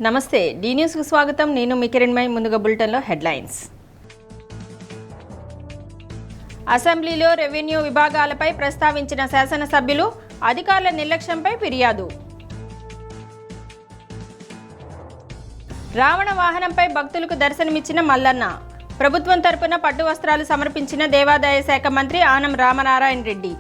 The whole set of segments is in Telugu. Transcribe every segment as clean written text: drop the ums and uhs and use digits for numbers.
నమస్తే డి న్యూస్ కు స్వాగతం. నేను మీ కిరణ్మై. ముందుగా బులెటిన్లో హెడ్లైన్స్. అసెంబ్లీలో రెవెన్యూ విభాగాలపై ప్రస్తావించిన శాసనసభ్యులు, అధికారుల నిర్లక్ష్యంపై ఫిర్యాదు. రావణ వాహనంపై భక్తులకు దర్శనమిచ్చిన మల్లన్న. ప్రభుత్వం తరపున పట్టు వస్త్రాలు సమర్పించిన దేవాదాయ శాఖ మంత్రి ఆనం రామనారాయణ రెడ్డి.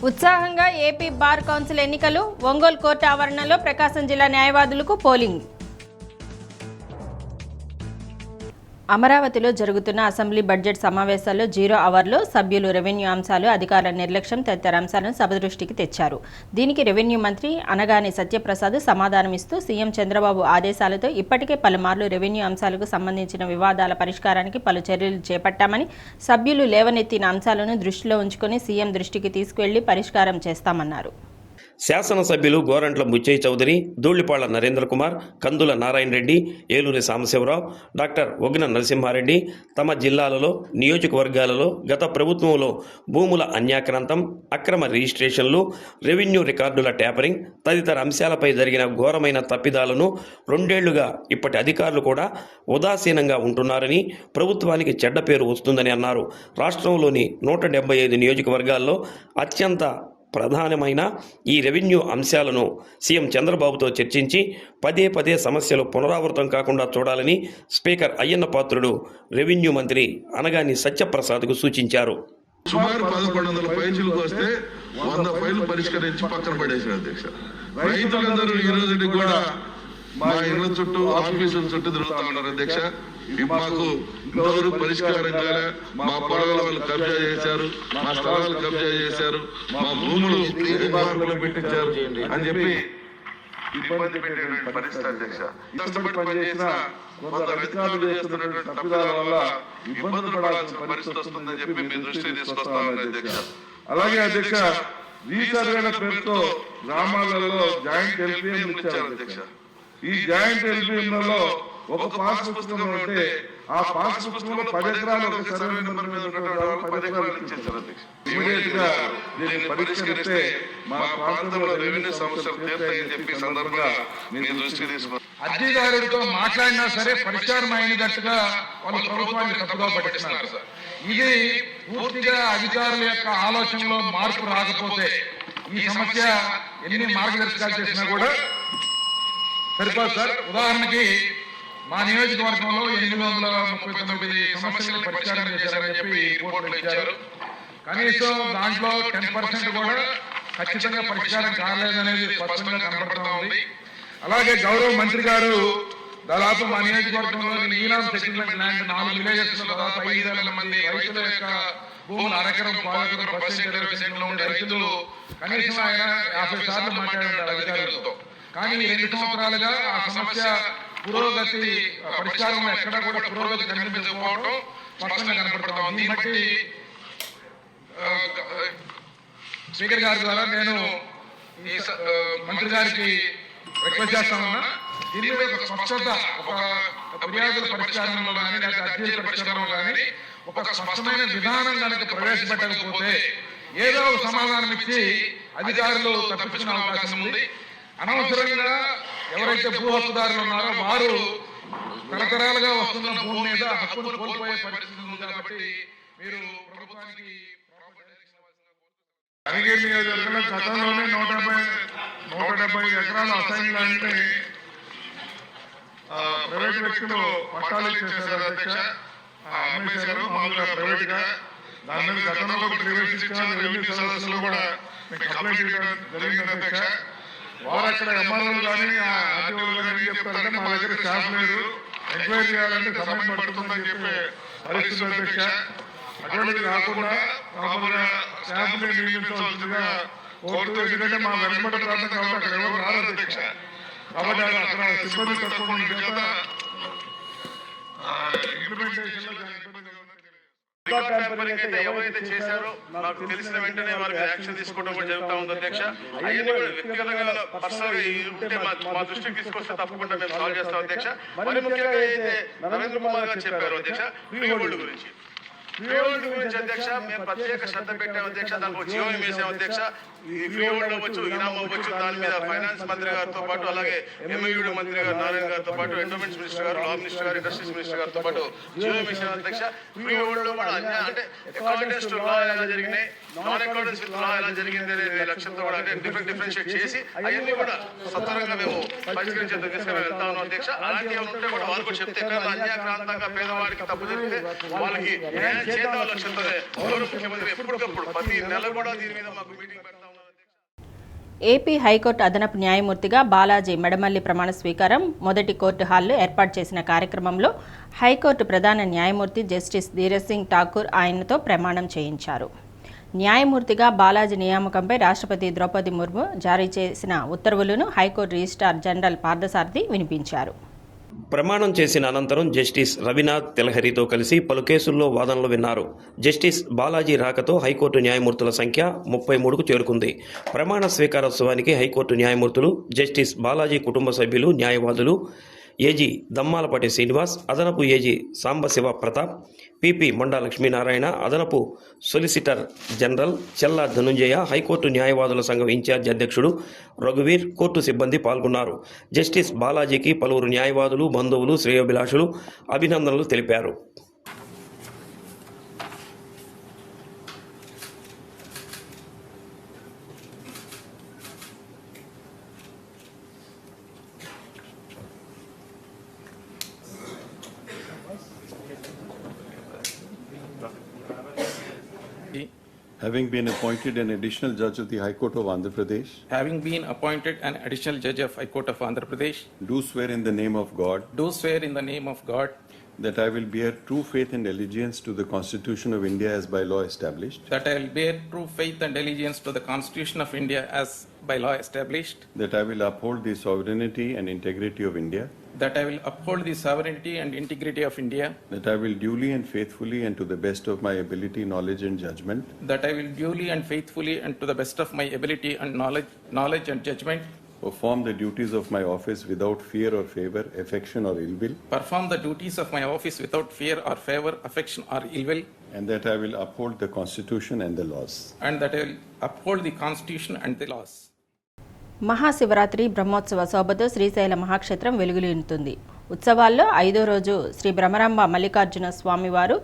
ఉత్సాహంగా ఏపీ బార్ కౌన్సిల్ ఎన్నికలు. ఒంగోలు కోర్టు ఆవరణలో ప్రకాశం జిల్లా న్యాయవాదులకు పోలింగ్. అమరావతిలో జరుగుతున్న అసెంబ్లీ బడ్జెట్ సమావేశాల్లో 0 అవర్లో సభ్యులు రెవెన్యూ అంశాలు, అధికారుల నిర్లక్ష్యం తదితర అంశాలను సభ దృష్టికి తెచ్చారు. దీనికి రెవెన్యూ మంత్రి అనగాని సత్యప్రసాద్ సమాధానమిస్తూ, సీఎం చంద్రబాబు ఆదేశాలతో ఇప్పటికే పలుమార్లు రెవెన్యూ అంశాలకు సంబంధించిన వివాదాల పరిష్కారానికి పలు చర్యలు చేపట్టామని, సభ్యులు లేవనెత్తిన అంశాలను దృష్టిలో ఉంచుకొని సీఎం దృష్టికి తీసుకువెళ్లి పరిష్కారం చేస్తామన్నారు. శాసనసభ్యులు గోరంట్ల బుచ్చయ్య చౌదరి, ధూళిపాళ్ల నరేంద్ర కుమార్, కందుల నారాయణ రెడ్డి, ఏలూరి సాంబశివరావు, డాక్టర్ ఒగ్న నరసింహారెడ్డి తమ జిల్లాలలో, నియోజకవర్గాలలో గత ప్రభుత్వంలో భూముల అన్యాక్రాంతం, అక్రమ రిజిస్ట్రేషన్లు, రెవెన్యూ రికార్డుల ట్యాపరింగ్ తదితర అంశాలపై జరిగిన ఘోరమైన తప్పిదాలను 2 ఏళ్లుగా ఇప్పటి అధికారులు కూడా ఉదాసీనంగా ఉంటున్నారని, ప్రభుత్వానికి చెడ్డ పేరు వస్తుందని అన్నారు. రాష్ట్రంలోని 175 నియోజకవర్గాల్లో అత్యంత ప్రధానమైన ఈ రెవెన్యూ అంశాలను సీఎం చంద్రబాబుతో చర్చించి పదే సమస్యలు పునరావృతం కాకుండా చూడాలని స్పీకర్ అయ్యన్న పాత్రుడు రెవెన్యూ మంత్రి అనగాని సత్యప్రసాద్కు సూచించారు. సుమారు 1100 ఫైళ్లకు వస్తే 100 ఫైళ్లు పరిష్కరించి పక్కన పడేశారు అధ్యక్ష. రైతులందరూ ఈ రోజు కూడా మా ఇళ్ల చుట్టూ, ఆఫీసుల చుట్టూ తిరుగుతా ఉన్నారు అధ్యక్ష. మాకు ఇంతవరకు పరిష్కారం కాలే. మా పొలాల వాళ్ళు కబ్జా చేశారు, మా స్థలాలు కబ్జా చేశారు, మా భూములు పెట్టించారు అని చెప్పి ఇబ్బంది పెట్టేటువంటి పరిస్థితి అధ్యక్ష. కష్టపడి పనిచేసిన కొందరు అధికారులు చేస్తున్నటువంటి తప్పిదాల వల్ల ఇబ్బందులు పడాల్సిన పరిస్థితి వస్తుందని చెప్పి మీ దృష్టికి తీసుకొస్తా ఉన్నారు అధ్యక్ష. అలాగే అధ్యక్ష, రీసర్వేల పేరుతో గ్రామాలలో జాయింట్ ఎల్పిఎం ఇచ్చారు అధ్యక్ష. ఈ జాయింట్ ఎల్పిఎంలలో ఒక పాస్ పుస్తకం ఉంటే ఆ పాస్ పుస్తకంలో 10 ఎకరాలు ఒక సర్వే నెంబర్ మీద 10 ఎకరాలు ఇచ్చేసారు అధ్యక్ష. ఇమీడియట్ గా దీన్ని పరిష్కరిస్తే మా ప్రాంతంలో రెవెన్యూ సమస్యలు తీరుతాయని చెప్పి సందర్భంగా మీ దృష్టికి తీసుకున్నారు. అధికారులతో మాట్లాడినా సరే పరిష్కారం అయినట్టుగా వాళ్ళు ప్రభుత్వాన్ని తప్పుగా పట్టిస్తున్నారు సార్. ఇది పూర్తిగా అధికారుల యొక్క ఆలోచనలో మార్పు రాకపోతే ఈ సమస్య ఎన్ని మార్గదర్శకాలు చేసినా కూడా సరిపోదు సార్. ఉదాహరణకి మా నియోజకవర్గంలో 839 సమస్యలు పరిష్కారం చేశారని చెప్పి రిపోర్టులు ఇచ్చారు. కనీసం దాంట్లో 10% కూడా ఖచ్చితంగా పరిష్కారం కాలేదనేది స్పష్టంగా కనబడతా ఉంది. అలాగే గౌరవ మంత్రి గారు దాదాపు మా నియోజకవర్గంలో ఈనాం సెటిల్మెంట్ ల్యాండ్ 4 విలేజెస్ లో దాదాపు 5,000 మంది రైతుల యొక్క భూములు అరెకరం, పాలెకరం, పర్సెంట్ 20 సెంట్లు ఉండే రైతులు కనీసం ఆయన 50 సార్లు మాట్లాడారు అధికారులతో. కానీ 2 సంవత్సరాలుగా ఆ సమస్య పురోగతి పరిష్కారం ఎక్కడ కూడా పురోగతి కనిపించకపోవడం స్పష్టంగా కనపడతా ఉంది. బట్టి స్పీకర్ గారి ద్వారా నేను ఈ మంత్రి గారికి రిక్వెస్ట్ చేస్తా ఉన్నా, దీని మీద ఒక స్పష్టత, ఒక ఫిర్యాదుల పరిష్కారంలో కానీ లేదా అర్జీల పరిష్కారంలో కానీ ఒక స్పష్టమైన విధానం కనుక ప్రవేశపెట్టకపోతే ఏదో ఒక సమాధానం ఇచ్చి అధికారులు తప్పించుకునే అవకాశం ఉంది. అనవసరంగా ఎవరైతే భూ హక్కుదారులు ఉన్నారో వారు తరతరాలుగా వస్తున్న భూమి మీద హక్కును కోల్పోయే పరిస్థితి ఉంది. కాబట్టి మీరు ప్రభుత్వానికి కనిగిరి నియోజకవర్గంలో గతంలోనే 170 ఎకరాలు అసైన్ ల్యాండ్ ని ప్రైవేట్ వ్యక్తులు పట్టాలు ఇచ్చేశారు అధ్యక్ష. అమ్మేశారు మామూలుగా ప్రైవేట్ గా. దాని మీద గతంలో కూడా ప్రైవేట్ ఇచ్చిన రెవెన్యూ సదస్సులో కూడా మీకు కంప్లైంట్ ఇవ్వడం జరిగింది అధ్యక్ష. వారు అక్కడ ఎంఆర్ఓలు కానీ ఆర్టీఓలు కానీ ఏం చెప్తారంటే మా దగ్గర స్టాఫ్ లేదు, ఎంక్వైరీ చేయాలంటే సమయం పడుతుందని చెప్పే పరిస్థితి అధ్యక్ష. అటువంటిది కాకుండా మామూలుగా స్టాఫ్ ని నియమించవలసిందిగా కోరుతూ, ఎందుకంటే మా వెనుకబడ్డ ప్రాంతం కాబట్టి అక్కడ ఎవరు రారు అధ్యక్ష. కాబట్టి అక్కడ సిబ్బంది తక్కువ చేత ఇంప్లిమెంటేషన్ లో ఎవరైతే చేశారో నాకు తెలిసిన వెంటనే వారికి యాక్షన్ తీసుకోవడం కూడా జరుగుతూ ఉంది అధ్యక్ష. అవన్నీ కూడా వ్యక్తిగతంగా పర్సనల్ ఉంటే మా దృష్టికి తీసుకొస్తే తప్పకుండా మేము సాల్వ్ చేస్తాం అధ్యక్ష. మరి ముఖ్యంగా అయితే నరేంద్ర కుమార్ గారు చెప్పారు అధ్యక్ష, ఫ్రీ హోల్డ్ గురించి. ఫ్రీహోల్డ్ గురించి అధ్యక్ష మేము ప్రత్యేక శ్రద్ధ పెట్టాం అధ్యక్ష, దానికి జీవో వేసాం అధ్యక్ష. ఈ ఫ్రీహోల్డ్ అవ్వచ్చు, ఇనామ్ అవ్వచ్చు, దాని మీద ఫైనాన్స్ మంత్రి గారితో పాటు అలాగే ఎంఐయుడి మంత్రి గారు నారాయణ గారితో పాటు ఎండోమెంట్స్ మినిస్టర్ గారు, లా మినిస్టర్ గారు, ఇండస్ట్రీస్ మినిస్టర్ గారితో పాటు జీవో వేసాం అధ్యక్ష. ఫ్రీహోల్డ్ లో కూడా అంటే అకార్డెన్స్ టు లా ఎలా జరిగినాయి, నాన్ అకార్డెన్స్ విత్ లా ఎలా జరిగింది అనే లక్ష్యంతో కూడా అంటే డిఫరెన్షియేట్ చేసి అవన్నీ కూడా సత్వరంగా మేము పరిష్కరించే దిశగా వెళ్తా ఉన్నాం అధ్యక్ష. అలాంటి ఉంటే కూడా వాళ్ళు కూడా చెప్తే ఎక్కడ అన్యాక్రాంతంగా పేదవాడికి తప్పు జరిగితే వాళ్ళకి న్యాయం చేద్దాం లక్ష్యంతోనే గౌరవ ముఖ్యమంత్రి ఎప్పటికప్పుడు ప్రతి నెల కూడా దీని మీద మాకు మీటింగ్ పెడతా ఉన్నారు. ఏపీ హైకోర్టు అదనపు న్యాయమూర్తిగా బాలాజీ మెడమల్లి ప్రమాణ స్వీకారం మొదటి కోర్టు హాల్లో ఏర్పాటు చేసిన కార్యక్రమంలో హైకోర్టు ప్రధాన న్యాయమూర్తి జస్టిస్ ధీరజ్ సింగ్ ఠాకూర్ ఆయనతో ప్రమాణం చేయించారు. న్యాయమూర్తిగా బాలాజీ నియామకంపై రాష్ట్రపతి ద్రౌపది ముర్ము జారీ చేసిన ఉత్తర్వులను హైకోర్టు రిజిస్ట్రార్ జనరల్ పార్థసారథి వినిపించారు. ప్రమాణం చేసిన అనంతరం జస్టిస్ రవినాథ్ తెలహరితో కలిసి పలు కేసుల్లో వాదనలు విన్నారు. జస్టిస్ బాలాజీ రాకతో హైకోర్టు న్యాయమూర్తుల సంఖ్య 33కు చేరుకుంది. ప్రమాణ స్వీకారోత్సవానికి హైకోర్టు న్యాయమూర్తులు, జస్టిస్ బాలాజీ కుటుంబ సభ్యులు, న్యాయవాదులు, ఏజీ దమ్మాలపాటి శ్రీనివాస్, అదనపు ఏజీ సాంబశివ ప్రతాప్, పిపి మొండా లక్ష్మీనారాయణ, అదనపు సొలిసిటర్ జనరల్ చెల్లా ధనుంజయ, హైకోర్టు న్యాయవాదుల సంఘం ఇన్ఛార్జ్ అధ్యక్షుడు రఘువీర్, కోర్టు సిబ్బంది పాల్గొన్నారు. జస్టిస్ బాలాజీకి పలువురు న్యాయవాదులు, బంధువులు, శ్రేయోభిలాషులు అభినందనలు తెలిపారు. Having been appointed an additional judge of the High Court of Andhra Pradesh, having been appointed an additional judge of High Court of Andhra Pradesh, do swear in the name of God do swear in the name of God that I will bear true faith and allegiance to the Constitution of India as by law established, that I will bear true faith and allegiance to the Constitution of India as by law established, that I will uphold the sovereignty and integrity of India, that I will uphold the sovereignty and integrity of India, that I will duly and faithfully and to the best of my ability, knowledge and judgment that I will duly and faithfully and to the best of my ability and knowledge and judgment perform the duties of my office without fear or favor, affection or ill will, perform the duties of my office without fear or favor, affection or ill will, and that I will uphold the Constitution and the laws. and that I will uphold the Constitution and the laws. Mahashivratri బ్రహ్మోత్సవ శోభతో శ్రీశైల మహాక్షేత్రం వెలుగులీనుతుంది. ఉత్సవాల్లో 5వ రోజు శ్రీ బ్రహ్మరాంబ మల్లికార్జున స్వామివారు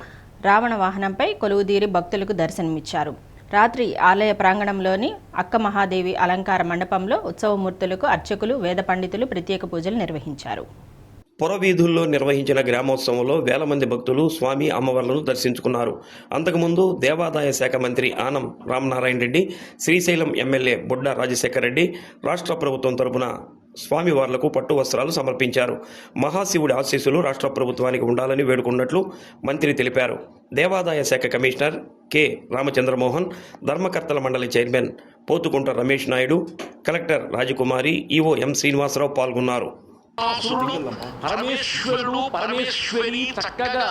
రావణ వాహనంపై కొలువుదీరి భక్తులకు దర్శనమిచ్చారు. రాత్రి ఆలయ ప్రాంగణంలోని అక్క మహాదేవి అలంకార మండపంలో ఉత్సవమూర్తులకు అర్చకులు, వేద పండితులు ప్రత్యేక పూజలు నిర్వహించారు. పురవీధుల్లో నిర్వహించిన గ్రామోత్సవంలో వేల మంది భక్తులు స్వామి అమ్మవార్లను దర్శించుకున్నారు. అంతకుముందు దేవాదాయ శాఖ మంత్రి ఆనం రామనారాయణ రెడ్డి, శ్రీశైలం ఎమ్మెల్యే బొడ్డ రాజశేఖర రెడ్డి రాష్ట్ర ప్రభుత్వం తరపున స్వామివార్లకు పట్టు వస్త్రాలు సమర్పించారు. మహాశివుడి ఆశీస్సులు రాష్ట్ర ప్రభుత్వానికి ఉండాలని వేడుకున్నట్లు మంత్రి తెలిపారు. దేవాదాయ శాఖ కమిషనర్ కె రామచంద్రమోహన్, ధర్మకర్తల మండలి చైర్మన్ పోతుకుంట రమేష్ నాయుడు, కలెక్టర్ రాజకుమారి, ఈవో ఎం శ్రీనివాసరావు పాల్గొన్నారు. పరమేశ్వరుడు పరమేశ్వరి చక్కగా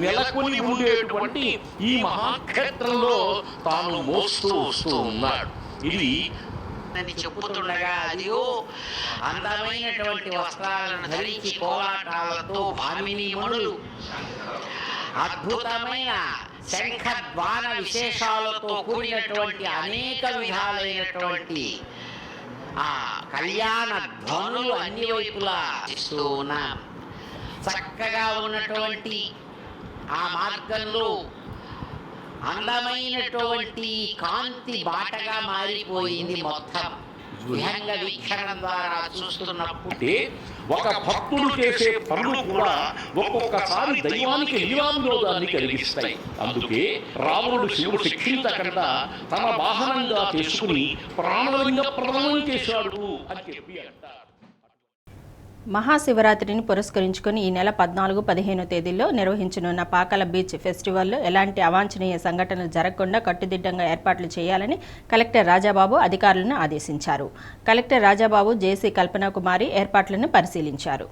నెలకొని ఉండేటువంటి ఈ మహాక్షేత్రంలో తాను మోస్తూ వస్తూ ఉన్నాడు. ఇది అని చెప్పుతుండగా అదిగో అందమైనటువంటి వస్త్రాలను ధరించి కోలాటాలతో భామినీమణులు అద్భుతమైన శంఖద్వాన విశేషాలతో కూడినటువంటి అనేక విధాలైనటువంటి ఆ కళ్యాణ ధ్వనులు అన్ని వైపులా ఇస్తూ ఉన్నాం. చక్కగా ఉన్నటువంటి ఆ మార్గంలో అందమైనటువంటి కాంతి బాటగా మారిపోయింది. మొత్తం విహంగ వీక్షణం ద్వారా చూస్తున్నప్పుడు ఒక భక్తుడు చేసే పనులు కూడా ఒక్కొక్కసారి దైవానికి లీలావినోదాన్ని కలిగిస్తాయి. అందుకే రావణుడు శివుడు శిక్షించకుండా తన వాహనంగా చేసుకుని ప్రాణలింగ ప్రదమనం చేశాడు అని చెప్పి అంటారు. మహాశివరాత్రిని పురస్కరించుకుని ఈ నెల 14, 15 తేదీల్లో నిర్వహించనున్న పాకాల బీచ్ ఫెస్టివల్లో ఎలాంటి అవాంఛనీయ సంఘటనలు జరగకుండా కట్టుదిట్టంగా ఏర్పాట్లు చేయాలని కలెక్టర్ రాజాబాబు అధికారులను ఆదేశించారు. కలెక్టర్ రాజాబాబు, జేసీ కల్పనాకుమారి ఏర్పాట్లను పరిశీలించారు.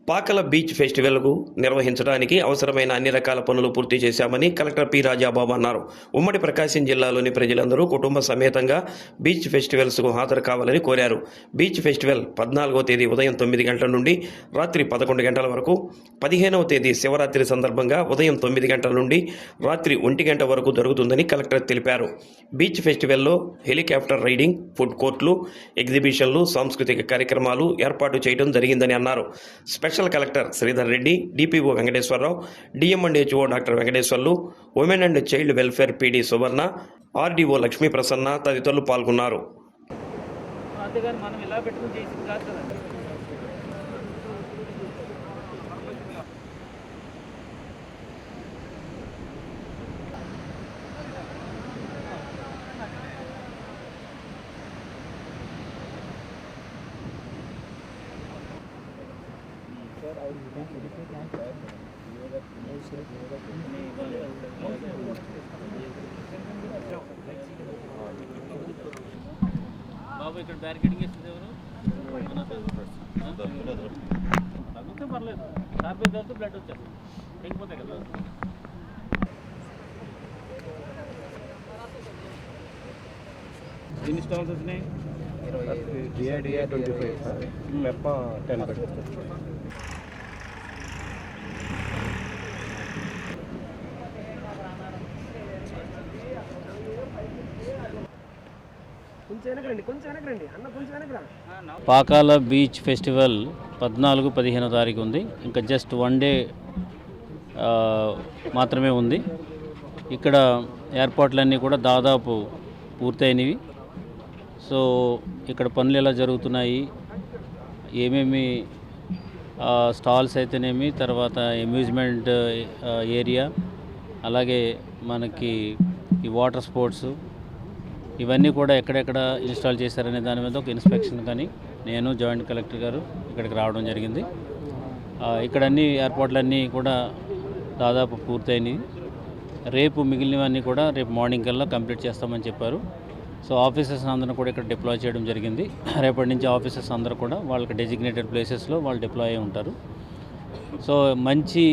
పాకల బీచ్ ఫెస్టివల్కు నిర్వహించడానికి అవసరమైన అన్ని రకాల పనులు పూర్తి చేశామని కలెక్టర్ పి రాజాబాబు అన్నారు. ఉమ్మడి ప్రకాశం జిల్లాలోని ప్రజలందరూ కుటుంబ సమేతంగా బీచ్ ఫెస్టివల్స్కు హాజరు కావాలని కోరారు. బీచ్ ఫెస్టివల్ 14వ తేదీ ఉదయం 9 గంటల నుండి రాత్రి 11 గంటల వరకు, 15వ తేదీ శివరాత్రి సందర్భంగా ఉదయం 9 గంటల నుండి రాత్రి 1 గంట వరకు జరుగుతుందని కలెక్టర్ తెలిపారు. బీచ్ ఫెస్టివల్లో హెలికాప్టర్ రైడింగ్, ఫుడ్ కోర్టులు, ఎగ్జిబిషన్లు, సాంస్కృతిక కార్యక్రమాలు ఏర్పాటు చేయడం జరిగిందని అన్నారు. Special collector Sridhar Reddy, DPO Venkateswararao, DM and HO doctor Venkateswarlu, women and child welfare PD Suvarna, RDO Lakshmi Prasanna తదితరులు పాల్గొన్నారు. బాబు ఇక్కడ బ్యారికేడింగ్ ఇస్తుంది ఎవరు? తగ్గితే పర్లేదు, కార్పేజ్ తర్వాత బ్లడ్ వచ్చేస్తుంది, తెగిపోతాయి కదా. ఎన్ని స్టాల్స్ వచ్చినాయి? 25 మెప్ప 10. పాకాల బీచ్ ఫెస్టివల్ 14-15 తారీఖు ఉంది. ఇంకా జస్ట్ 1 డే మాత్రమే ఉంది. ఇక్కడ ఏర్పాట్లన్నీ కూడా దాదాపు పూర్తయినవి. సో ఇక్కడ పనులు ఎలా జరుగుతున్నాయి, ఏమేమి స్టాల్స్ అయితేనేమి, తర్వాత అమ్యూజ్మెంట్ ఏరియా, అలాగే మనకి ఈ వాటర్ స్పోర్ట్స్, ఇవన్నీ కూడా ఎక్కడెక్కడ ఇన్స్టాల్ చేశారనే దాని మీద ఒక ఇన్స్పెక్షన్ కానీ నేను జాయింట్ కలెక్టర్ గారు ఇక్కడికి రావడం జరిగింది. ఇక్కడ అన్ని ఏర్పాట్లన్నీ కూడా దాదాపు పూర్తయినాయి. రేపు మిగిలినవన్నీ కూడా రేపు మార్నింగ్ కల్లా కంప్లీట్ చేస్తామని చెప్పారు. సో ఆఫీసర్స్ అందరూ కూడా ఇక్కడ డిప్లాయ్ చేయడం జరిగింది. రేపటి నుంచి ఆఫీసర్స్ అందరూ కూడా వాళ్ళకి డెసిగ్నేటెడ్ ప్లేసెస్లో వాళ్ళు డిప్లాయ్ అయి ఉంటారు. సో మంచి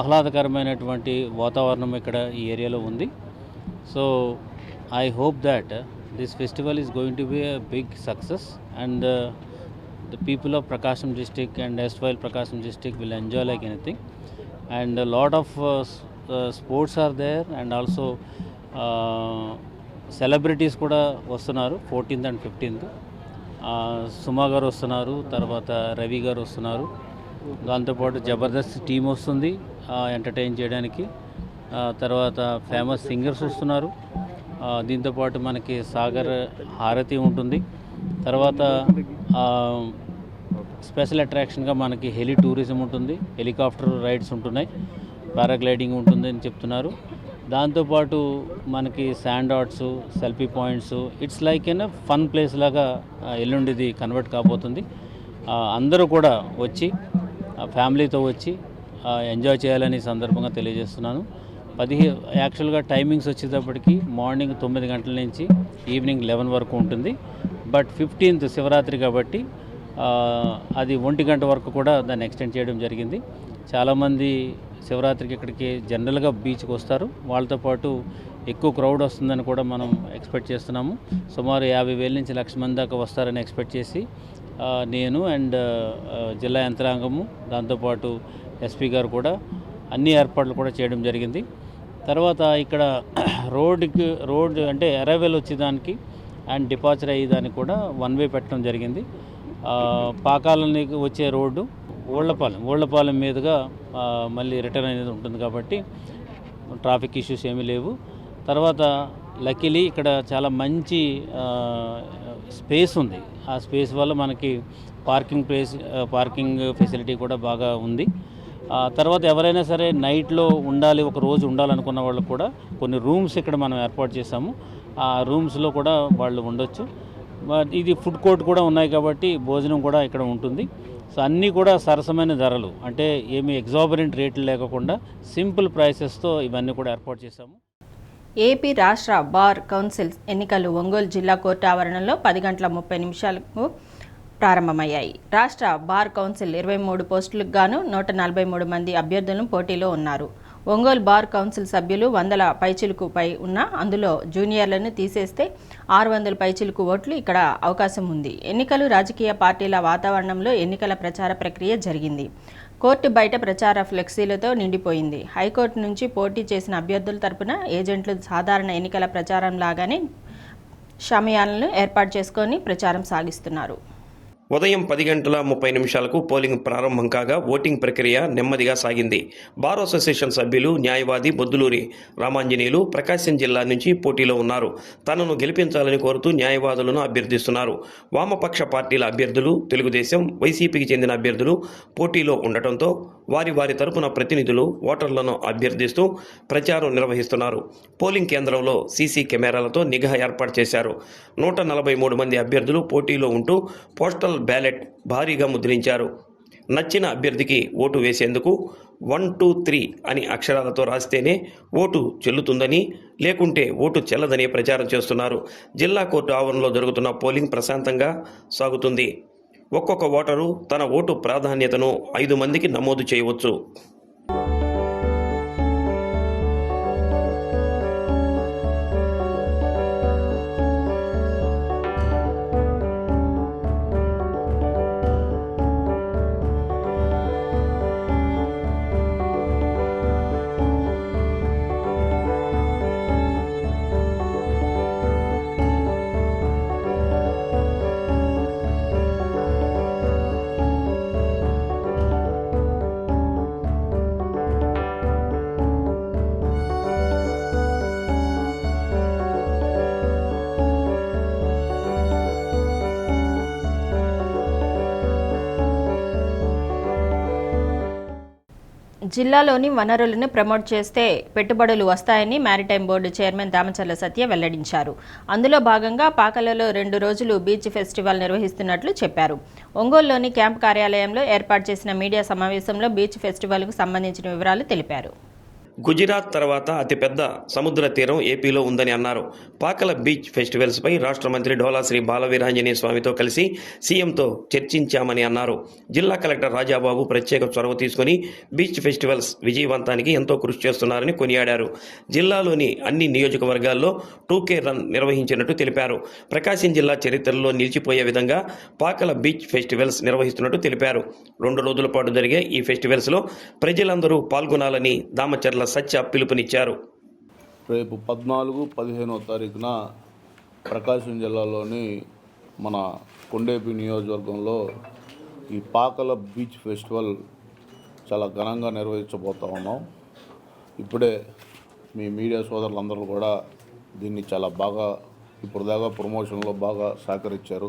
ఆహ్లాదకరమైనటువంటి వాతావరణం ఇక్కడ ఈ ఏరియాలో ఉంది. So I hope that this festival is going to be a big success, and the people of Prakasam district and erstwhile Prakasam district will enjoy like anything. And a lot of sports are there, and also celebrities kuda vastunaru 14th and 15th. Suma garu vastunaru, tarvata Ravi garu vastunaru, danto paatu Jabardasth team వస్తుంది ఎంటర్టైన్ చేయడానికి. తర్వాత ఫేమస్ సింగర్స్ వస్తున్నారు. దీంతోపాటు మనకి సాగర్ హారతి ఉంటుంది. తర్వాత స్పెషల్ అట్రాక్షన్గా మనకి హెలి టూరిజం ఉంటుంది, హెలికాప్టర్ రైడ్స్ ఉంటున్నాయి, పారాగ్లైడింగ్ ఉంటుంది అని చెప్తున్నారు. దాంతోపాటు మనకి sand arts, selfie points, it's like an fun place లాగా ఎల్లుండిది కన్వర్ట్ కాబోతుంది. అందరూ కూడా వచ్చి ఫ్యామిలీతో వచ్చి ఎంజాయ్ చేయాలని సందర్భంగా తెలియజేస్తున్నాను. యాక్చువల్గా టైమింగ్స్ వచ్చేటప్పటికి మార్నింగ్ 9 గంటల నుంచి ఈవినింగ్ 11 వరకు ఉంటుంది. బట్ 15th శివరాత్రి కాబట్టి అది 1 గంట వరకు కూడా దాన్ని ఎక్స్టెండ్ చేయడం జరిగింది. చాలామంది శివరాత్రికి ఇక్కడికి జనరల్గా బీచ్కి వస్తారు. వాళ్ళతో పాటు ఎక్కువ క్రౌడ్ వస్తుందని కూడా మనం ఎక్స్పెక్ట్ చేస్తున్నాము. సుమారు 50,000 నుంచి 1,00,000 మంది దాకా వస్తారని ఎక్స్పెక్ట్ చేసి నేను అండ్ జిల్లా యంత్రాంగము, దాంతోపాటు ఎస్పీ గారు కూడా అన్ని ఏర్పాట్లు కూడా చేయడం జరిగింది. తర్వాత ఇక్కడ రోడ్ అంటే అరైవల్ వచ్చేదానికి అండ్ డిపార్చర్ అయ్యేదానికి కూడా 1 వే పెట్టడం జరిగింది. పాకాలని వచ్చే రోడ్డు ఓళ్లపాలెం మీదుగా మళ్ళీ రిటర్న్ అనేది ఉంటుంది కాబట్టి ట్రాఫిక్ ఇష్యూస్ ఏమీ లేవు. తర్వాత లక్కీలీ ఇక్కడ చాలా మంచి స్పేస్ ఉంది. ఆ స్పేస్ వల్ల మనకి పార్కింగ్ ఫెసిలిటీ కూడా బాగా ఉంది. తర్వాత ఎవరైనా సరే నైట్లో ఉండాలి, ఒక రోజు ఉండాలనుకున్న వాళ్ళకు కూడా కొన్ని రూమ్స్ ఇక్కడ మనం ఏర్పాటు చేసాము. ఆ రూమ్స్లో కూడా వాళ్ళు ఉండొచ్చు. ఇది ఫుడ్ కోర్ట్ కూడా ఉన్నాయి కాబట్టి భోజనం కూడా ఇక్కడ ఉంటుంది. సో అన్నీ కూడా సరసమైన ధరలు, అంటే ఏమి ఎగ్జాబరెంట్ రేట్లు లేకుండా సింపుల్ ప్రైసెస్తో ఇవన్నీ కూడా ఏర్పాటు చేశాము. ఏపీ రాష్ట్ర బార్ కౌన్సిల్ ఎన్నికలు ఒంగోలు జిల్లా కోర్టు ఆవరణలో 10 గంటల 30 నిమిషాలకు ప్రారంభమయ్యాయి. రాష్ట్ర బార్ కౌన్సిల్ 23 పోస్టులకు గాను 143 మంది అభ్యర్థులను పోటీలో ఉన్నారు. ఒంగోలు బార్ కౌన్సిల్ సభ్యులు 100 పైచిలుకు పై ఉన్న అందులో జూనియర్లను తీసేస్తే 600 పైచిలుకు ఓట్లు ఇక్కడ అవకాశం ఉంది. ఎన్నికలు రాజకీయ పార్టీల వాతావరణంలో ఎన్నికల ప్రచార ప్రక్రియ జరిగింది. కోర్టు బయట ప్రచార ఫ్లెక్సీలతో నిండిపోయింది. హైకోర్టు నుంచి పోటీ చేసిన అభ్యర్థుల తరపున ఏజెంట్లు సాధారణ ఎన్నికల ప్రచారం లాగానే షమియానాలను ఏర్పాటు చేసుకొని ప్రచారం సాగిస్తున్నారు. ఉదయం 10:30 పోలింగ్ ప్రారంభం కాగా ఓటింగ్ ప్రక్రియ నెమ్మదిగా సాగింది. బార్ అసోసియేషన్ సభ్యులు న్యాయవాది బొద్దులూరి రామాంజనేయులు ప్రకాశం జిల్లా నుంచి పోటీలో ఉన్నారు. తనను గెలిపించాలని కోరుతూ న్యాయవాదులను అభ్యర్థిస్తున్నారు. వామపక్ష పార్టీల అభ్యర్థులు, తెలుగుదేశం, వైసీపీకి చెందిన అభ్యర్థులు పోటీలో ఉండటంతో వారి తరపున ప్రతినిధులు ఓటర్లను అభ్యర్థిస్తూ ప్రచారం నిర్వహిస్తున్నారు. పోలింగ్ కేంద్రంలో సీసీ కెమెరాలతో నిఘా ఏర్పాటు చేశారు. 143 మంది అభ్యర్థులు పోటీలో ఉంటూ పోస్టల్ బ్యాలెట్ భారీగా ముద్రించారు. నచ్చిన అభ్యర్థికి ఓటు వేసేందుకు 1, 2, 3 అని అక్షరాలతో రాస్తేనే ఓటు చెల్లుతుందని, లేకుంటే ఓటు చెల్లదని ప్రచారం చేస్తున్నారు. జిల్లా కోర్టు ఆవరణలో జరుగుతున్న పోలింగ్ ప్రశాంతంగా సాగుతుంది. ఒక్కొక్క ఓటరు తన ఓటు ప్రాధాన్యతను 5 మందికి నమోదు చేయవచ్చు. జిల్లాలోని వనరులను ప్రమోట్ చేస్తే పెట్టుబడులు వస్తాయని మారిటైమ్ బోర్డు చైర్మన్ దామచర్ల సత్య వెల్లడించారు. అందులో భాగంగా పాకలలో 2 రోజులు బీచ్ ఫెస్టివల్ నిర్వహిస్తున్నట్లు చెప్పారు. ఒంగోలులోని క్యాంప్ కార్యాలయంలో ఏర్పాటు చేసిన మీడియా సమావేశంలో బీచ్ ఫెస్టివల్కు సంబంధించిన వివరాలు తెలిపారు. గుజరాత్ తర్వాత అతిపెద్ద సముద్ర తీరం ఏపీలో ఉందని అన్నారు. పాకల బీచ్ ఫెస్టివల్స్పై రాష్ట్ర మంత్రి డోలా శ్రీ బాలవీరాంజనేయ స్వామితో కలిసి సీఎంతో చర్చించామని అన్నారు. జిల్లా కలెక్టర్ రాజాబాబు ప్రత్యేక చొరవ తీసుకుని బీచ్ ఫెస్టివల్స్ విజయవంతానికి ఎంతో కృషి చేస్తున్నారని కొనియాడారు. జిల్లాలోని అన్ని నియోజకవర్గాల్లో 2K రన్ నిర్వహించినట్టు తెలిపారు. ప్రకాశం జిల్లా చరిత్రలో నిలిచిపోయే విధంగా పాకల బీచ్ ఫెస్టివల్స్ నిర్వహిస్తున్నట్టు తెలిపారు. 2 రోజుల పాటు జరిగే ఈ ఫెస్టివల్స్లో ప్రజలందరూ పాల్గొనాలని దామచర్ల సత్య పిలుపునిచ్చారు. రేపు 14, 15వ తారీఖున ప్రకాశం జిల్లాలోని మన కొండేపి నియోజకవర్గంలో ఈ పాకల బీచ్ ఫెస్టివల్ చాలా ఘనంగా నిర్వహించబోతా ఉన్నాం. ఇప్పుడే మీ మీడియా సోదరులందరూ కూడా దీన్ని చాలా బాగా ఇప్పుడు దాకా ప్రమోషన్లో బాగా సహకరించారు.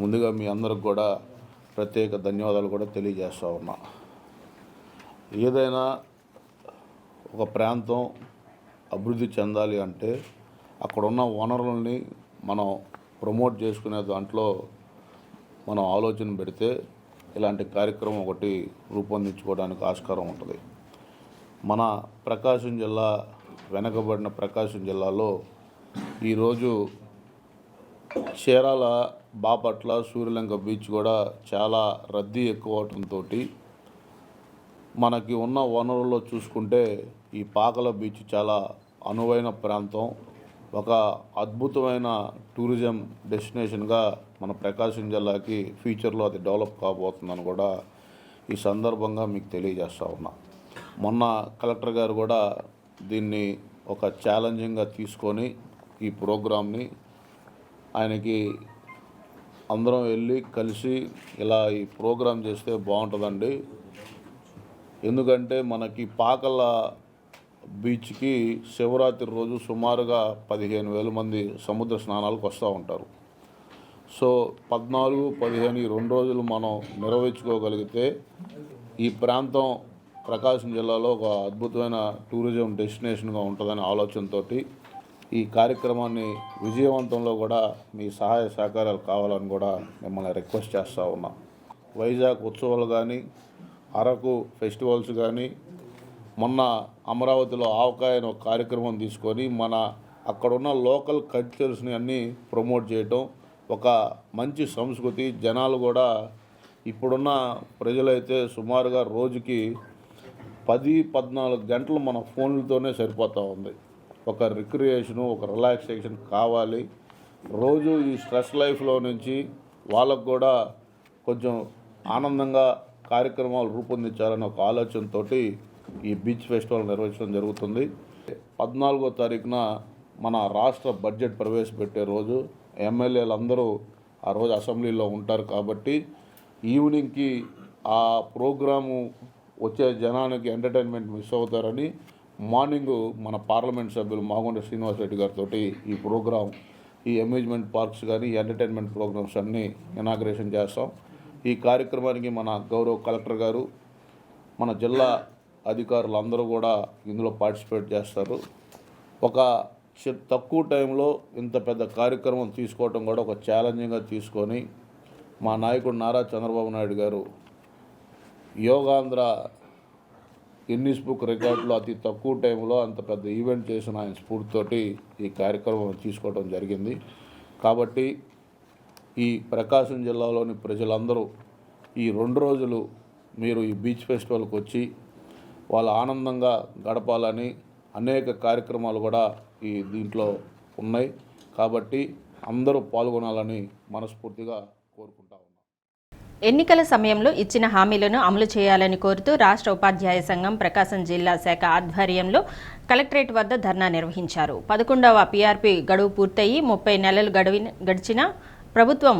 ముందుగా మీ అందరికి కూడా ప్రత్యేక ధన్యవాదాలు కూడా తెలియజేస్తూ ఉన్నా. ఏదైనా ఒక ప్రాంతం అభివృద్ధి చెందాలి అంటే అక్కడున్న వనరులని మనం ప్రమోట్ చేసుకునే దాంట్లో మనం ఆలోచన పెడితే ఇలాంటి కార్యక్రమం ఒకటి రూపొందించుకోవడానికి ఆస్కారం ఉంటుంది. మన ప్రకాశం జిల్లా వెనకబడిన ప్రకాశం జిల్లాలో ఈరోజు చీరాల, బాపట్ల, సూర్యలంక బీచ్ కూడా చాలా రద్దీ ఎక్కువ అవడంతో మనకి ఉన్న వనరుల్లో చూసుకుంటే ఈ పాకల బీచ్ చాలా అనువైన ప్రాంతం. ఒక అద్భుతమైన టూరిజం డెస్టినేషన్గా మన ప్రకాశం జిల్లాకి ఫ్యూచర్లో అది డెవలప్ కాబోతుందని కూడా ఈ సందర్భంగా మీకు తెలియజేస్తూ ఉన్నా. మొన్న కలెక్టర్ గారు కూడా దీన్ని ఒక ఛాలెంజింగ్గా తీసుకొని ఈ ప్రోగ్రామ్ని ఆయనకి అందరం వెళ్ళి కలిసి ఇలా ఈ ప్రోగ్రాం చేస్తే బాగుంటుందండి. ఎందుకంటే మనకి పాకల బీచ్కి శివరాత్రి రోజు సుమారుగా 15,000 మంది సముద్ర స్నానాలకు వస్తూ ఉంటారు. సో 14, 15 ఈ 2 రోజులు మనం నిర్వహించుకోగలిగితే ఈ ప్రాంతం ప్రకాశం జిల్లాలో ఒక అద్భుతమైన టూరిజం డెస్టినేషన్గా ఉంటుందనే ఆలోచనతో ఈ కార్యక్రమాన్ని విజయవంతంలో కూడా మీ సహాయ సహకారాలు కావాలని కూడా మిమ్మల్ని రిక్వెస్ట్ చేస్తూ ఉన్నా. వైజాగ్ ఉత్సవాలు కానీ, అరకు ఫెస్టివల్స్ కానీ, మొన్న అమరావతిలో ఆవకాయ అనే ఒక కార్యక్రమం తీసుకొని మన అక్కడున్న లోకల్ కల్చర్స్ని అన్నీ ప్రమోట్ చేయటం, ఒక మంచి సంస్కృతి. జనాలు కూడా ఇప్పుడున్న ప్రజలైతే సుమారుగా రోజుకి 10-14 గంటలు మన ఫోన్లతోనే సరిపోతూ ఉంది. ఒక రిక్రియేషను, ఒక రిలాక్సేషన్ కావాలి. రోజు ఈ స్ట్రెస్ లైఫ్లో నుంచి వాళ్ళకు కూడా కొంచెం ఆనందంగా కార్యక్రమాలు రూపొందించాలనే ఒక ఆలోచనతో ఈ బీచ్ ఫెస్టివల్ నిర్వహించడం జరుగుతుంది. 14వ తారీఖున మన రాష్ట్ర బడ్జెట్ ప్రవేశపెట్టే రోజు. ఎమ్మెల్యేలు అందరూ ఆ రోజు అసెంబ్లీలో ఉంటారు కాబట్టి ఈవినింగ్కి ఆ ప్రోగ్రాము వచ్చే జనానికి ఎంటర్టైన్మెంట్ మిస్ అవుతారని మార్నింగ్ మన పార్లమెంట్ సభ్యులు మాగుంట శ్రీనివాసరెడ్డి గారితో ఈ ప్రోగ్రాం, ఈ అమ్యూజ్మెంట్ పార్క్స్ కానీ ఈ ఎంటర్టైన్మెంట్ ప్రోగ్రామ్స్ అన్నీ ఇనాగ్రేషన్ చేస్తాం. ఈ కార్యక్రమానికి మన గౌరవ కలెక్టర్ గారు, మన జిల్లా అధికారులు అందరూ కూడా ఇందులో పార్టిసిపేట్ చేస్తారు. ఒక తక్కువ టైంలో ఇంత పెద్ద కార్యక్రమం తీసుకోవటం కూడా ఒక ఛాలెంజింగ్గా తీసుకొని మా నాయకుడు నారా చంద్రబాబు నాయుడు గారు యోగాంధ్ర గిన్నిస్ బుక్ రికార్డులో అతి తక్కువ టైంలో అంత పెద్ద ఈవెంట్ చేసిన ఆయన స్ఫూర్తితోటి ఈ కార్యక్రమం తీసుకోవడం జరిగింది. కాబట్టి ఈ ప్రకాశం జిల్లాలోని ప్రజలందరూ ఈ 2 రోజులు మీరు ఈ బీచ్ ఫెస్టివల్కి వచ్చి వాళ్ళు ఆనందంగా గడపాలని అనేక కార్యక్రమాలు కూడా ఈ దీంట్లో ఉన్నాయి. కాబట్టి అందరూ పాల్గొనాలని మనస్ఫూర్తిగా కోరుకుంటా ఉన్నాం. ఎన్నికల సమయంలో ఇచ్చిన హామీలను అమలు చేయాలని కోరుతూ రాష్ట్ర ఉపాధ్యాయ సంఘం ప్రకాశం జిల్లా శాఖ ఆధ్వర్యంలో కలెక్టరేట్ వద్ద ధర్నా నిర్వహించారు. 11వ పీఆర్పీ గడువు పూర్తయి 30 నెలలు గడిచిన ప్రభుత్వం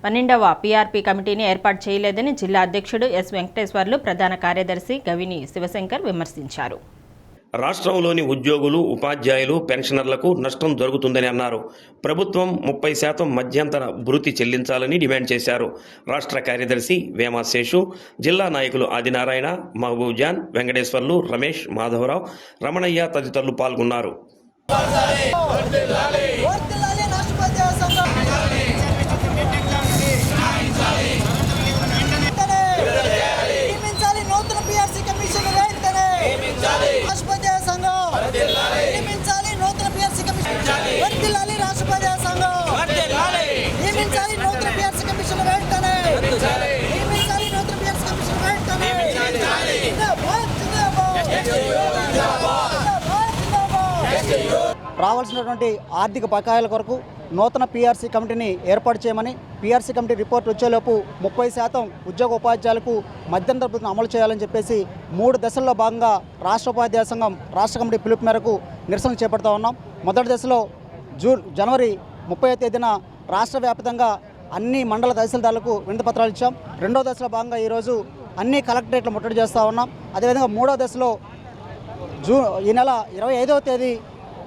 12వ పీఆర్పీ కమిటీని ఏర్పాటు చేయలేదని జిల్లా అధ్యక్షుడు ఎస్ వెంకటేశ్వర్లు, ప్రధాన కార్యదర్శి గవిని శివశంకర్ విమర్శించారు. రాష్ట్రంలోని ఉద్యోగులు, ఉపాధ్యాయులు, పెన్షనర్లకు నష్టం జరుగుతుందని అన్నారు. ప్రభుత్వం 30% మధ్యంతర భృతి చెల్లించాలని డిమాండ్ చేశారు. రాష్ట్ర కార్యదర్శి వేమా శేషు, జిల్లా నాయకులు ఆదినారాయణ, మహబూబ్ జాన్, వెంకటేశ్వర్లు, రమేష్, మాధవరావు, రమణయ్య తదితరులు పాల్గొన్నారు. రావాల్సినటువంటి ఆర్థిక బకాయిల కొరకు నూతన పీఆర్సీ కమిటీని ఏర్పాటు చేయమని, పీఆర్సీ కమిటీ రిపోర్ట్ వచ్చేలోపు 30% ఉద్యోగ ఉపాధ్యాయులకు మధ్యంతర భృతిని అమలు చేయాలని చెప్పేసి 3 దశల్లో భాగంగా రాష్ట్ర ఉపాధ్యాయ సంఘం రాష్ట్ర కమిటీ పిలుపు మేరకు నిరసన చేపడుతూ ఉన్నాం. మొదటి దశలో జనవరి 30వ తేదీన రాష్ట్ర వ్యాప్తంగా అన్ని మండల తహసీల్దార్లకు వినతి పత్రాలు ఇచ్చాం. 2వ దశలో భాగంగా ఈరోజు అన్ని కలెక్టరేట్లు ముట్టడి చేస్తూ ఉన్నాం. అదేవిధంగా 3వ దశలో ఈ నెల 25వ తేదీ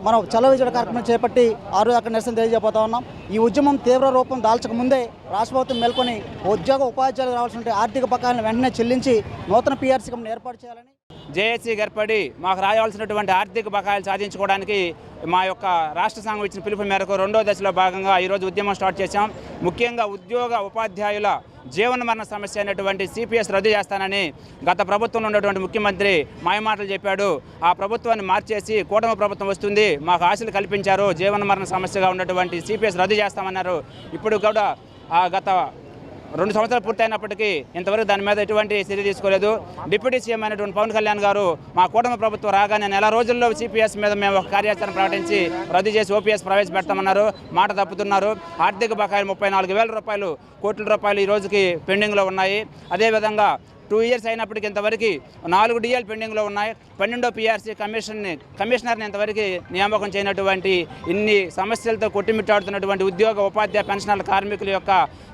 మనం చలో విజయ కార్యక్రమం చేపట్టి ఆ రోజు అక్కడ నిరసన తెలియజేయబోతా ఉన్నాం. ఈ ఉద్యమం తీవ్ర రూపం దాల్చక ముందే రాష్ట్ర ప్రభుత్వం మేల్కొని ఉద్యోగ ఉపాధ్యాయులకు రావాల్సిన ఆర్థిక బకాయిలను వెంటనే చెల్లించి నూతన పీఆర్సీ కమిటీని ఏర్పాటు చేయాలని జేఏసీ ఏర్పడి మాకు రావాల్సినటువంటి ఆర్థిక బకాయిలు సాధించుకోవడానికి మా యొక్క రాష్ట్ర సంఘం ఇచ్చిన పిలుపు మేరకు 2వ దశలో భాగంగా ఈరోజు ఉద్యమం స్టార్ట్ చేశాం. ముఖ్యంగా ఉద్యోగ ఉపాధ్యాయుల జీవన మరణ సమస్య అయినటువంటి సిపిఎస్ రద్దు చేస్తానని గత ప్రభుత్వంలో ఉన్నటువంటి ముఖ్యమంత్రి మాయమాటలు చెప్పాడు. ఆ ప్రభుత్వాన్ని మార్చేసి కూటమి ప్రభుత్వం వస్తుంది, మాకు ఆశలు కల్పించారు. జీవన మరణ సమస్యగా ఉన్నటువంటి సిపిఎస్ రద్దు చేస్తామన్నారు. ఇప్పుడు కూడా గత 2 సంవత్సరాలు పూర్తయినప్పటికీ ఇంతవరకు దాని మీద ఎటువంటి చర్య తీసుకోలేదు. డిప్యూటీ సీఎం అయినటువంటి పవన్ కళ్యాణ్ గారు మా కూటమి ప్రభుత్వం రాగానే నెల రోజుల్లో సిపిఎస్ మీద మేము ఒక కార్యాచరణ ప్రకటించి రద్దు చేసి ఓపీఎస్ ప్రవేశపెడతామన్నారు. మాట తప్పుతున్నారు. ఆర్థిక బకాయిలు 34,000 కోట్ల రూపాయలు ఈ రోజుకి పెండింగ్లో ఉన్నాయి. అదేవిధంగా 2 ఇయర్స్ అయినప్పటికీ ఇంతవరకు 4 డిఎల్ పెండింగ్లో ఉన్నాయి. 12వ పీఆర్సీ కమిషనర్ని ఇంతవరకు నియామకం చేయనటువంటి ఇన్ని సమస్యలతో కొట్టిమిట్టాడుతున్నటువంటి ఉద్యోగ ఉపాధ్యాయ పెన్షనర్ల కార్మికుల యొక్క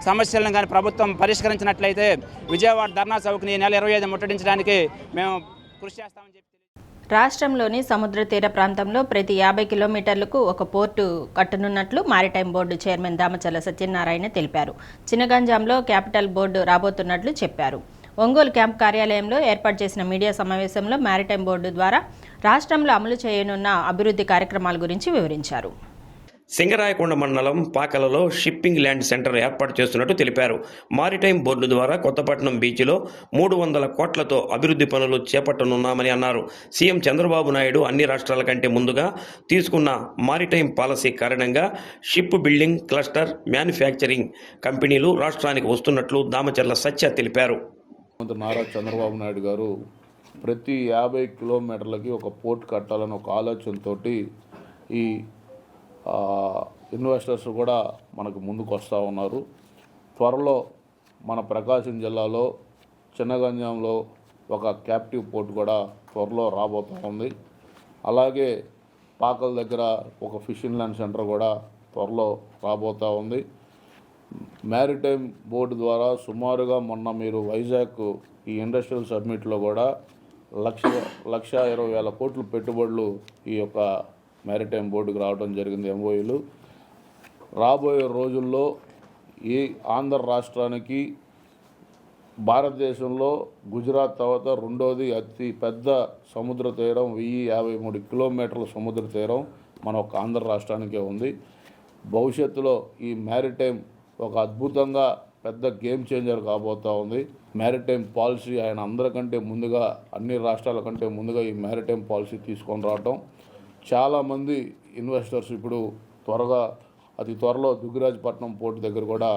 సమస్యలను కానీ ప్రభుత్వం పరిష్కరించినట్లయితే విజయవాడ ధర్నా చౌక్ని నెల 25 ముట్టడించడానికి మేము కృషి చేస్తామని చెప్పి రాష్ట్రంలోని సముద్ర తీర ప్రాంతంలో ప్రతి 50 కిలోమీటర్లకు ఒక పోర్టు కట్టనున్నట్లు maritime board chairman Damacharla Satyanarayana తెలిపారు. చిన్నగంజాంలో క్యాపిటల్ బోర్డు రాబోతున్నట్లు చెప్పారు. ఒంగోలు క్యాంప్ కార్యాలయంలో ఏర్పాటు చేసిన మీడియా సమావేశంలో మారిటైమ్ బోర్డు ద్వారా రాష్ట్రంలో అమలు చేయనున్న అభివృద్ధి కార్యక్రమాల గురించి వివరించారు. సింగరాయకొండ మండలం పాకలలో షిప్పింగ్ ల్యాండ్ సెంటర్ ఏర్పాటు చేస్తున్నట్టు తెలిపారు. మారిటైమ్ బోర్డు ద్వారా కొత్తపట్నం బీచ్లో 300 కోట్లతో అభివృద్ధి పనులు చేపట్టనున్నామని అన్నారు. సీఎం చంద్రబాబు నాయుడు అన్ని రాష్ట్రాల కంటే ముందుగా తీసుకున్న మారిటైమ్ పాలసీ కారణంగా షిప్ బిల్డింగ్, క్లస్టర్, మ్యానుఫ్యాక్చరింగ్ కంపెనీలు రాష్ట్రానికి వస్తున్నట్లు దామచర్ల సత్య తెలిపారు. నారా చంద్రబాబు నాయుడు గారు ప్రతి 50 కిలోమీటర్లకి ఒక పోర్ట్ కట్టాలని ఒక ఆలోచనతోటి ఈ ఇన్వెస్టర్స్ కూడా మనకు ముందుకు వస్తూ ఉన్నారు. త్వరలో మన ప్రకాశం జిల్లాలో చిన్నగంజాంలో ఒక క్యాప్టివ్ పోర్ట్ కూడా త్వరలో రాబోతూ ఉంది. అలాగే పాకల దగ్గర ఒక ఫిషింగ్ ల్యాండ్ సెంటర్ కూడా త్వరలో రాబోతూ ఉంది. మ్యారిటైమ్ బోర్డు ద్వారా సుమారుగా మొన్న మీరు వైజాగ్ ఈ ఇండస్ట్రియల్ సబ్మిట్లో కూడా 1,20,000 కోట్లు పెట్టుబడులు ఈ యొక్క మ్యారిటైమ్ బోర్డుకు రావడం జరిగింది. ఎంఓయూలు రాబోయే రోజుల్లో ఈ ఆంధ్ర రాష్ట్రానికి భారతదేశంలో గుజరాత్ తర్వాత రెండోది అతి పెద్ద సముద్ర తీరం, 1053 కిలోమీటర్ల సముద్ర తీరం మన ఒక ఆంధ్ర రాష్ట్రానికే ఉంది. భవిష్యత్తులో ఈ మ్యారిటైమ్ ఒక అద్భుతంగా పెద్ద గేమ్ చేంజర్ కాబోతూ ఉంది. మ్యారిటైమ్ పాలసీ ఆయన అందరికంటే ముందుగా, అన్ని రాష్ట్రాల కంటే ముందుగా ఈ మ్యారిటైమ్ పాలసీ తీసుకొని రావటం, చాలామంది ఇన్వెస్టర్స్ ఇప్పుడు అతి త్వరలో దుగ్గిరాజపట్నం పోర్టు దగ్గర కూడా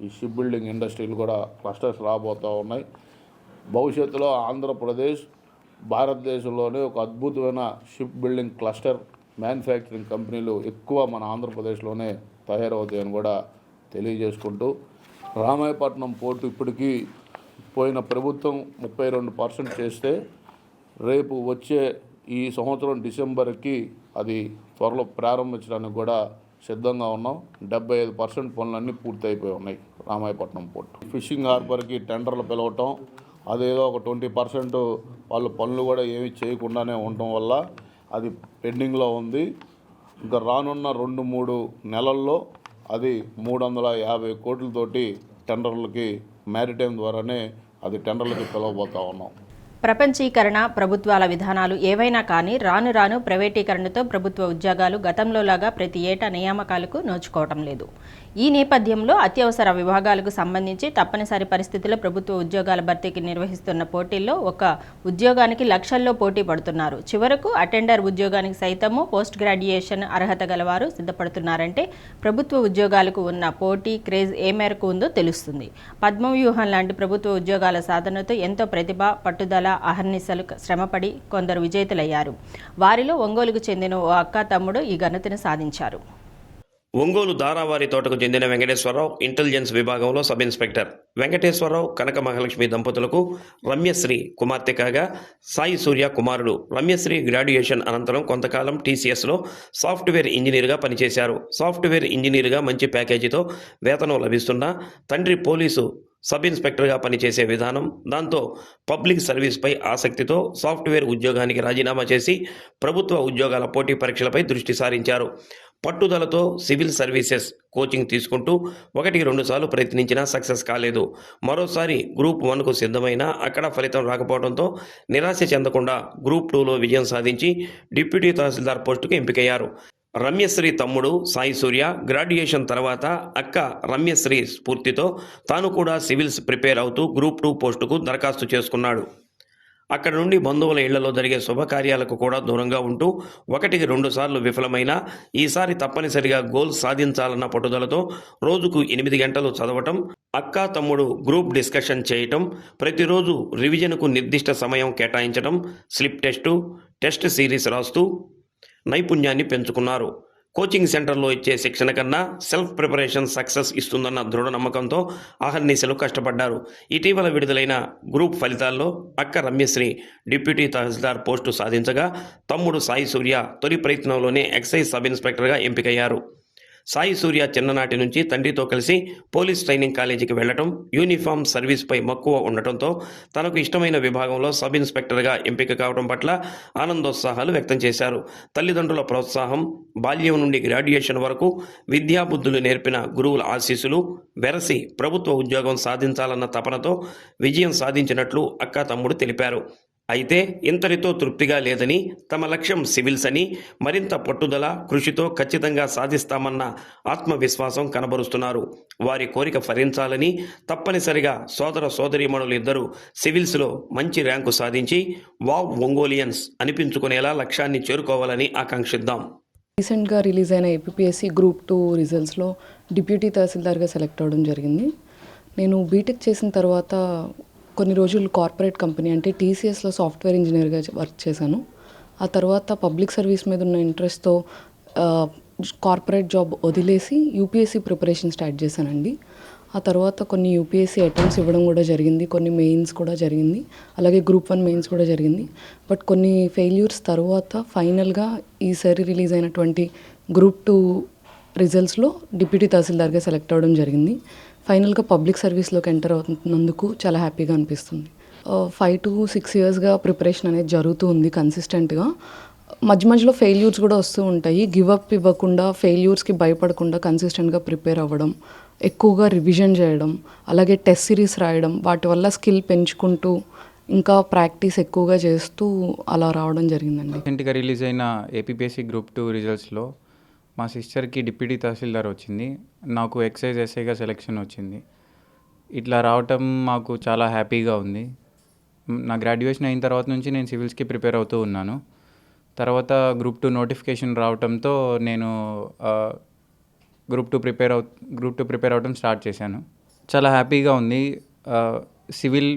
ఈ షిప్ బిల్డింగ్ ఇండస్ట్రీలు కూడా క్లస్టర్స్ రాబోతూ ఉన్నాయి. భవిష్యత్తులో ఆంధ్రప్రదేశ్ భారతదేశంలోనే ఒక అద్భుతమైన షిప్ బిల్డింగ్ క్లస్టర్ మ్యానుఫ్యాక్చరింగ్ కంపెనీలు ఎక్కువ మన ఆంధ్రప్రదేశ్లోనే తయారవుతాయని కూడా తెలియజేసుకుంటూ, రామాయపట్నం పోర్టు ఇప్పటికీ పోయిన ప్రభుత్వం 32% చేస్తే రేపు వచ్చే ఈ సంవత్సరం డిసెంబర్కి అది త్వరలో ప్రారంభించడానికి కూడా సిద్ధంగా ఉన్నాం. 75% పనులన్నీ పూర్తయిపోయి ఉన్నాయి. రామాయపట్నం పోర్టు ఫిషింగ్ హార్బర్కి టెండర్లు పిలవటం, అదేదో ఒక 20% వాళ్ళు పనులు కూడా ఏమీ చేయకుండానే ఉండటం వల్ల అది పెండింగ్లో ఉంది. ఇంకా రానున్న 2-3 నెలల్లో అది 350 కోట్లతోటి టెండర్లకి మ్యారిటైమ్ ద్వారానే అది టెండర్లకి పిలవబోతూ ఉన్నాం. ప్రపంచీకరణ, ప్రభుత్వాల విధానాలు ఏవైనా కానీ రాను రాను ప్రైవేటీకరణతో ప్రభుత్వ ఉద్యోగాలు గతంలోలాగా ప్రతి ఏటా నియామకాలకు నోచుకోవటం లేదు. ఈ నేపథ్యంలో అత్యవసర విభాగాలకు సంబంధించి తప్పనిసరి పరిస్థితుల్లో ప్రభుత్వ ఉద్యోగాల భర్తీకి నిర్వహిస్తున్న పోటీల్లో ఒక ఉద్యోగానికి లక్షల్లో పోటీ పడుతున్నారు. చివరకు అటెండర్ ఉద్యోగానికి సైతము పోస్ట్ గ్రాడ్యుయేషన్ అర్హత గలవారు సిద్ధపడుతున్నారంటే ప్రభుత్వ ఉద్యోగాలకు ఉన్న పోటీ క్రేజ్ ఏ మేరకు ఉందో తెలుస్తుంది. పద్మవ్యూహం లాంటి ప్రభుత్వ ఉద్యోగాల సాధనతో ఎంతో ప్రతిభ, పట్టుదల, అహర్నిశలు శ్రమపడి కొందరు విజేతలయ్యారు. వారిలో ఒంగోలుకు చెందిన ఓ అక్క తమ్ముడు ఈ ఘనతను సాధించారు. ఒంగోలు దారావారి తోటకు చెందిన వెంకటేశ్వరరావు ఇంటెలిజెన్స్ విభాగంలో సబ్ ఇన్స్పెక్టర్. వెంకటేశ్వరరావు కనక మహాలక్ష్మి దంపతులకు రమ్యశ్రీ కుమార్తె కాగా సాయి సూర్య కుమారుడు. రమ్యశ్రీ గ్రాడ్యుయేషన్ అనంతరం కొంతకాలం టీసీఎస్లో సాఫ్ట్వేర్ ఇంజనీర్గా పనిచేశారు. సాఫ్ట్వేర్ ఇంజనీర్గా మంచి ప్యాకేజీతో వేతనం లభిస్తున్నా తండ్రి పోలీసు సబ్ ఇన్స్పెక్టర్గా పనిచేసే విధానం, దాంతో పబ్లిక్ సర్వీస్పై ఆసక్తితో సాఫ్ట్వేర్ ఉద్యోగానికి రాజీనామా చేసి ప్రభుత్వ ఉద్యోగాల పోటీ పరీక్షలపై దృష్టి సారించారు. పట్టుదలతో సివిల్ సర్వీసెస్ కోచింగ్ తీసుకుంటూ 1-2 సార్లు ప్రయత్నించినా సక్సెస్ కాలేదు. మరోసారి గ్రూప్ 1కు సిద్ధమైనా అక్కడ ఫలితం రాకపోవడంతో నిరాశ చెందకుండా గ్రూప్ 2లో విజయం సాధించి డిప్యూటీ తహసీల్దార్ పోస్టుకు ఎంపికయ్యారు. రమ్యశ్రీ తమ్ముడు సాయి సూర్య గ్రాడ్యుయేషన్ తర్వాత అక్క రమ్యశ్రీ స్ఫూర్తితో తాను కూడా సివిల్స్ ప్రిపేర్ అవుతూ గ్రూప్ 2 పోస్టుకు దరఖాస్తు చేసుకున్నాడు. అక్కడ నుండి బంధువుల ఇళ్లలో జరిగే శుభకార్యాలకు కూడా దూరంగా ఉంటూ 1-2 సార్లు విఫలమైనా ఈసారి తప్పనిసరిగా గోల్ సాధించాలన్న పట్టుదలతో రోజుకు 8 గంటలు చదవటం, అక్క తమ్ముడు గ్రూప్ డిస్కషన్ చేయటం, ప్రతిరోజు రివిజన్కు నిర్దిష్ట సమయం కేటాయించడం, స్లిప్ టెస్ట్ సిరీస్ రాస్తూ నైపుణ్యాన్ని పెంచుకున్నారు. కోచింగ్ సెంటర్లో ఇచ్చే శిక్షణ కన్నా సెల్ఫ్ ప్రిపరేషన్ సక్సెస్ ఇస్తుందన్న దృఢ నమ్మకంతో అహర్నిశలు కష్టపడ్డారు. ఇటీవల విడుదలైన గ్రూప్ ఫలితాల్లో అక్క రమ్యశ్రీ డిప్యూటీ తహసీల్దార్ పోస్టు సాధించగా తమ్ముడు సాయి సూర్య తొలి ప్రయత్నంలోనే ఎక్సైజ్ సబ్ ఇన్స్పెక్టర్గా ఎంపికయ్యారు. సాయి సూర్య చిన్ననాటి నుంచి తండ్రితో కలిసి పోలీస్ ట్రైనింగ్ కాలేజీకి వెళ్లటం, యూనిఫామ్ సర్వీస్పై మక్కువ ఉండటంతో తనకు ఇష్టమైన విభాగంలో సబ్ ఇన్స్పెక్టర్గా ఎంపిక కావడం పట్ల ఆనందోత్సాహాలు వ్యక్తం చేశారు. తల్లిదండ్రుల ప్రోత్సాహం, బాల్యం నుండి గ్రాడ్యుయేషన్ వరకు విద్యాబుద్ధులు నేర్పిన గురువుల ఆశీస్సులు వెరసి ప్రభుత్వ ఉద్యోగం సాధించాలన్న తపనతో విజయం సాధించినట్లు అక్క తమ్ముడు తెలిపారు. అయితే ఇంతటితో తృప్తిగా లేదని, తమ లక్ష్యం సివిల్స్ అని, మరింత పట్టుదల, కృషితో ఖచ్చితంగా సాధిస్తామన్న ఆత్మవిశ్వాసం కనబరుస్తున్నారు. వారి కోరిక ఫలించాలని, తప్పనిసరిగా సోదర సోదరీమణులు ఇద్దరు సివిల్స్లో మంచి ర్యాంకు సాధించి వావ్ ఒంగోలియన్స్ అనిపించుకునేలా లక్ష్యాన్ని చేరుకోవాలని ఆకాంక్షిద్దాం. రీసెంట్గా రిలీజ్ అయిన ఏపీఎస్సీ గ్రూప్ 2 రిజల్ట్స్లో డిప్యూటీ తహసీల్దార్గా సెలెక్ట్ అవ్వడం జరిగింది. నేను బీటెక్ చేసిన తర్వాత కొన్ని రోజులు కార్పొరేట్ కంపెనీ అంటే టీసీఎస్లో సాఫ్ట్వేర్ ఇంజనీర్గా వర్క్ చేశాను. ఆ తర్వాత పబ్లిక్ సర్వీస్ మీద ఉన్న ఇంట్రెస్ట్తో కార్పొరేట్ జాబ్ వదిలేసి యూపీఎస్సీ ప్రిపరేషన్ స్టార్ట్ చేశానండి. ఆ తర్వాత కొన్ని యూపీఎస్సీ అటెంప్ట్స్ ఇవ్వడం కూడా జరిగింది, కొన్ని మెయిన్స్ కూడా జరిగింది, అలాగే గ్రూప్ 1 మెయిన్స్ కూడా జరిగింది. బట్ కొన్ని ఫెయిల్యూర్స్ తర్వాత ఫైనల్గా ఈసారి రిలీజ్ అయినటువంటి గ్రూప్ 2 రిజల్ట్స్లో డిప్యూటీ తహసీల్దార్గా సెలెక్ట్ అవ్వడం జరిగింది. ఫైనల్గా పబ్లిక్ సర్వీస్లోకి ఎంటర్ అవుతున్నందుకు చాలా హ్యాపీగా అనిపిస్తుంది. 5 to 6 ఇయర్స్గా ప్రిపరేషన్ అనేది జరుగుతూ ఉంది కన్సిస్టెంట్గా. మధ్యలో ఫెయిల్యూర్స్ కూడా వస్తూ ఉంటాయి. గివప్ ఇవ్వకుండా, ఫెయిల్యూర్స్కి భయపడకుండా కన్సిస్టెంట్గా ప్రిపేర్ అవ్వడం, ఎక్కువగా రివిజన్ చేయడం, అలాగే టెస్ట్ సిరీస్ రాయడం, వాటి వల్ల స్కిల్ పెంచుకుంటూ ఇంకా ప్రాక్టీస్ ఎక్కువగా చేస్తూ అలా రావడం జరిగిందండి. రీసెంట్గా రిలీజ్ అయిన ఏపీఎస్సీ గ్రూప్ 2 రిజల్ట్స్లో మా సిస్టర్కి డిప్యూటీ తహసీల్దార్ వచ్చింది, నాకు ఎక్సైజ్ ఎస్ఐగా సెలెక్షన్ వచ్చింది. ఇట్లా రావటం మాకు చాలా హ్యాపీగా ఉంది. నా గ్రాడ్యుయేషన్ అయిన తర్వాత నుంచి నేను సివిల్స్కి ప్రిపేర్ అవుతూ ఉన్నాను. తర్వాత గ్రూప్ 2 నోటిఫికేషన్ రావడంతో నేను గ్రూప్ 2 ప్రిపేర్ అవడం స్టార్ట్ చేశాను. చాలా హ్యాపీగా ఉంది. సివిల్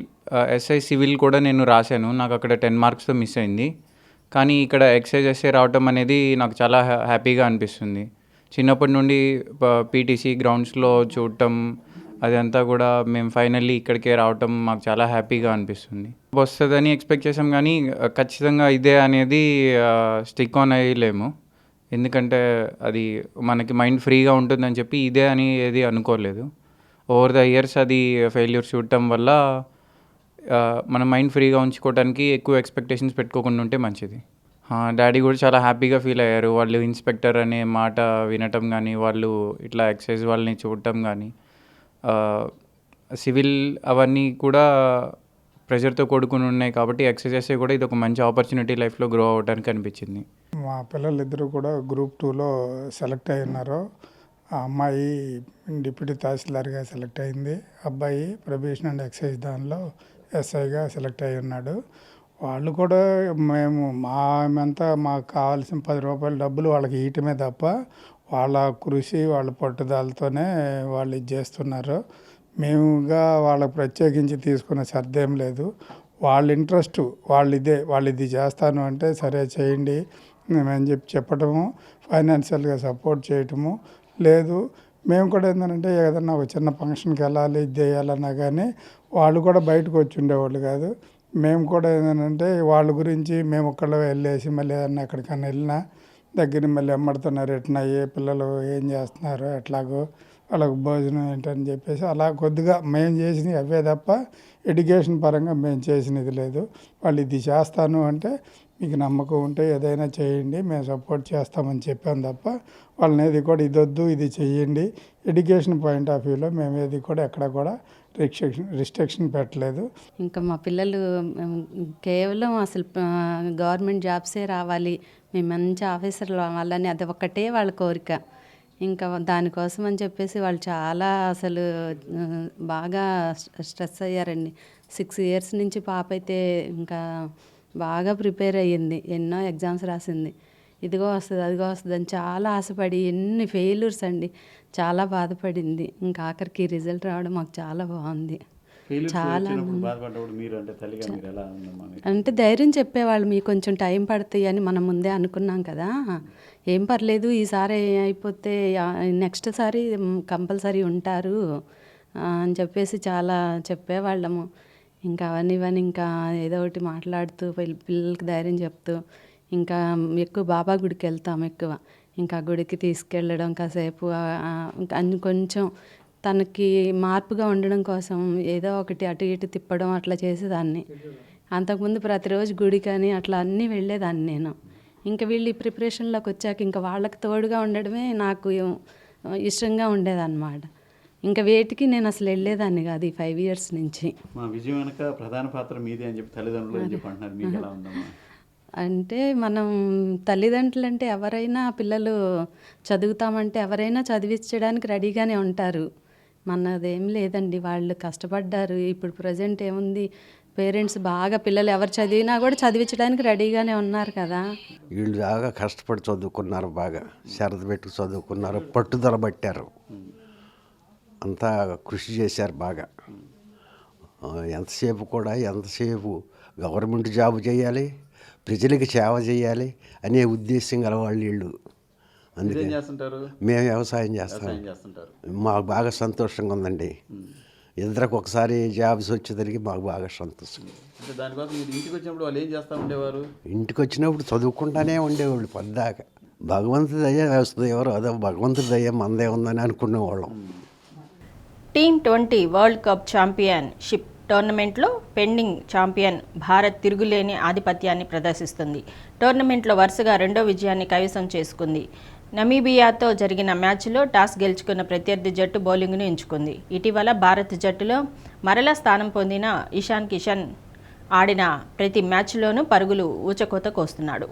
ఎస్ఐ సివిల్ కూడా నేను రాశాను, నాకు అక్కడ 10 మార్క్స్తో మిస్ అయింది. కానీ ఇక్కడ ఎక్సైజ్ ఎస్ఐ రావటం అనేది నాకు చాలా హ్యాపీగా అనిపిస్తుంది. చిన్నప్పటి నుండి పీటీసీ గ్రౌండ్స్లో చూడటం అదంతా కూడా మేము ఫైనల్లీ ఇక్కడికే రావటం మాకు చాలా హ్యాపీగా అనిపిస్తుంది. వస్తుందని ఎక్స్పెక్ట్ చేసాం కానీ ఖచ్చితంగా ఇదే అనేది స్టిక్ ఆన్ అయ్యలేము. ఎందుకంటే అది మనకి మైండ్ ఫ్రీగా ఉంటుందని చెప్పి ఇదే అని ఏది అనుకోలేదు. ఓవర్ ద ఇయర్స్ అది ఫెయిల్యూర్ చూడటం వల్ల మన మైండ్ ఫ్రీగా ఉంచుకోవడానికి ఎక్కువ ఎక్స్పెక్టేషన్స్ పెట్టుకోకుండా ఉంటే మంచిది. డాడీ కూడా చాలా హ్యాపీగా ఫీల్ అయ్యారు. వాళ్ళు ఇన్స్పెక్టర్ అనే మాట వినటం కానీ, వాళ్ళు ఇట్లా ఎక్సైజ్ వాళ్ళని చూడటం కానీ, సివిల్ అవన్నీ కూడా ప్రెషర్తో కూడుకుని ఉన్నాయి కాబట్టి ఎక్సైజ్ చేస్తే కూడా ఇది ఒక మంచి ఆపర్చునిటీ లైఫ్లో గ్రో అవ్వడానికి అనిపించింది. మా పిల్లలిద్దరూ కూడా గ్రూప్ 2లో సెలెక్ట్ అయి ఉన్నారు. ఆ అమ్మాయి డిప్యూటీ తహసీల్దార్గా సెలెక్ట్ అయింది, అబ్బాయి ప్రొబేషన్ అండ్ ఎక్సైజ్ దానిలో ఎస్ఐగా సెలెక్ట్ అయి ఉన్నాడు. వాళ్ళు కూడా మేమంతా మాకు కావాల్సిన 10 రూపాయల డబ్బులు వాళ్ళకి ఇయటమే తప్ప వాళ్ళ కృషి, వాళ్ళ పట్టుదలతోనే వాళ్ళు ఇది చేస్తున్నారు. మేముగా వాళ్ళకి ప్రత్యేకించి తీసుకున్న శ్రద్ధ ఏం లేదు. వాళ్ళ ఇంట్రెస్ట్ వాళ్ళు ఇది చేస్తాను అంటే సరే చేయండి మేము చెప్పటము, ఫైనాన్షియల్గా సపోర్ట్ చేయటము. లేదు మేము కూడా ఏంటంటే ఏదన్నా ఒక చిన్న ఫంక్షన్కి వెళ్ళాలి, ఇది చేయాలన్నా కానీ వాళ్ళు కూడా బయటకు వచ్చి ఉండేవాళ్ళు కాదు. మేము కూడా ఏంటంటే వాళ్ళ గురించి మేము ఒక్కళ్ళే వెళ్ళేసి మళ్ళీ ఏదన్నా ఎక్కడికన్నా వెళ్ళినా దగ్గర మళ్ళీ ఎమ్మడుతున్నారు, ఎట్లా ఏ పిల్లలు ఏం చేస్తున్నారు, ఎట్లాగో వాళ్ళకు భోజనం ఏంటని చెప్పేసి అలా కొద్దిగా మేము చేసినవి అవే తప్ప ఎడ్యుకేషన్ పరంగా మేము చేసినది లేదు. వాళ్ళు ఇది చేస్తాను అంటే మీకు నమ్మకం ఉంటే ఏదైనా చేయండి, మేము సపోర్ట్ చేస్తామని చెప్పాం తప్ప వాళ్ళని ఏది కూడా ఇదొద్దు ఇది చెయ్యండి, ఎడ్యుకేషన్ పాయింట్ ఆఫ్ వ్యూలో మేము ఏది కూడా ఎక్కడ కూడా రిస్ట్రిక్షన్ పెట్టలేదు. ఇంకా మా పిల్లలు కేవలం అసలు గవర్నమెంట్ జాబ్సే రావాలి, మేము మంచి ఆఫీసర్లు అవ్వాలని అది ఒక్కటే వాళ్ళ కోరిక. ఇంకా దానికోసం అని చెప్పేసి వాళ్ళు చాలా అసలు బాగా స్ట్రెస్ అయ్యారండి. 6 years నుంచి పాప అయితే ఇంకా బాగా ప్రిపేర్ అయ్యింది, ఎన్నో ఎగ్జామ్స్ రాసింది. ఇదిగో వస్తుంది అదిగో వస్తుంది అని చాలా ఆశపడి ఎన్ని ఫెయిల్యూర్స్ అండి, చాలా బాధపడింది. ఇంకా ఆఖరికి రిజల్ట్ రావడం మాకు చాలా బాగుంది. చాలా అంటే ధైర్యం చెప్పేవాళ్ళు, మీకు కొంచెం టైం పడుతుంది అని మనం ముందే అనుకున్నాం కదా, ఏం పర్లేదు ఈసారి అయిపోతే నెక్స్ట్ సారి కంపల్సరీ ఉంటారు అని చెప్పేసి చాలా చెప్పేవాళ్ళము. ఇంకా అవన్నీ ఇంకా ఏదో ఒకటి మాట్లాడుతూ పిల్లలకి ధైర్యం చెప్తూ ఇంకా ఎక్కువ బాబా గుడికి వెళ్తాం ఎక్కువ. ఇంకా గుడికి తీసుకెళ్ళడం, కాసేపు కొంచెం తనకి మార్పుగా ఉండడం కోసం ఏదో ఒకటి అటు ఇటు తిప్పడం అట్లా చేసేదాన్ని. అంతకుముందు ప్రతిరోజు గుడికని అట్లా అన్నీ వెళ్ళేదాన్ని నేను. ఇంకా వీళ్ళు ఈ ప్రిపరేషన్లోకి వచ్చాక ఇంకా వాళ్ళకి తోడుగా ఉండడమే నాకు ఇష్టంగా ఉండేదన్నమాట. ఇంకా వేటికి నేను అసలు వెళ్ళేదాన్ని కాదు ఈ 5 ఇయర్స్ నుంచి. మా విజయం వెనక ప్రధాన పాత్ర మీదే అని చెప్పి తల్లిదండ్రులు అని చెప్పి అంటున్నారు. మీకు ఎలా ఉందమ్మా? అంటే మనం తల్లిదండ్రులు అంటే ఎవరైనా పిల్లలు చదువుతామంటే ఎవరైనా చదివించడానికి రెడీగానే ఉంటారు. మనదేం లేదండి, వాళ్ళు కష్టపడ్డారు. ఇప్పుడు ప్రజెంట్ ఏముంది, పేరెంట్స్ బాగా పిల్లలు ఎవరు చదివినా కూడా చదివించడానికి రెడీగానే ఉన్నారు కదా. వీళ్ళు బాగా కష్టపడి చదువుకున్నారు, బాగా శ్రద్ధ పెట్టి చదువుకున్నారు, పట్టుదల పట్టారు, అంతా కృషి చేశారు బాగా. ఎంతసేపు గవర్నమెంట్ జాబ్ చేయాలి, ప్రజలకు సేవ చేయాలి అనే ఉద్దేశం గల వాళ్ళు వీళ్ళు. అందుకే మేము వ్యవసాయం చేస్తాం. మాకు బాగా సంతోషంగా ఉందండి. ఇద్దరికి ఒకసారి జాబ్స్ వచ్చేసరికి మాకు బాగా సంతోషం. ఇంటికి వచ్చినప్పుడు చదువుకుంటానే ఉండేవాళ్ళు పద్దాకా. భగవంతుడి దయ వస్తుంది, ఎవరు అదో భగవంతుడి దయ మనదే ఉందని అనుకునేవాళ్ళం. T20 వరల్డ్ కప్ ఛాంపియన్షిప్ టోర్నమెంట్లో పెండింగ్ ఛాంపియన్ భారత్ తిరుగులేని ఆధిపత్యాన్ని ప్రదర్శిస్తుంది. టోర్నమెంట్లో వరుసగా 2వ విజయాన్ని కైవసం చేసుకుంది. నమీబియాతో జరిగిన మ్యాచ్లో టాస్ గెలుచుకున్న ప్రత్యర్థి జట్టు బౌలింగ్ను ఎంచుకుంది. ఇటీవల భారత్ జట్టులో మరలా స్థానం పొందిన ఇషాన్ కిషన్ ఆడిన ప్రతి మ్యాచ్లోనూ పరుగులు ఊచకోత కోస్తున్నాడు.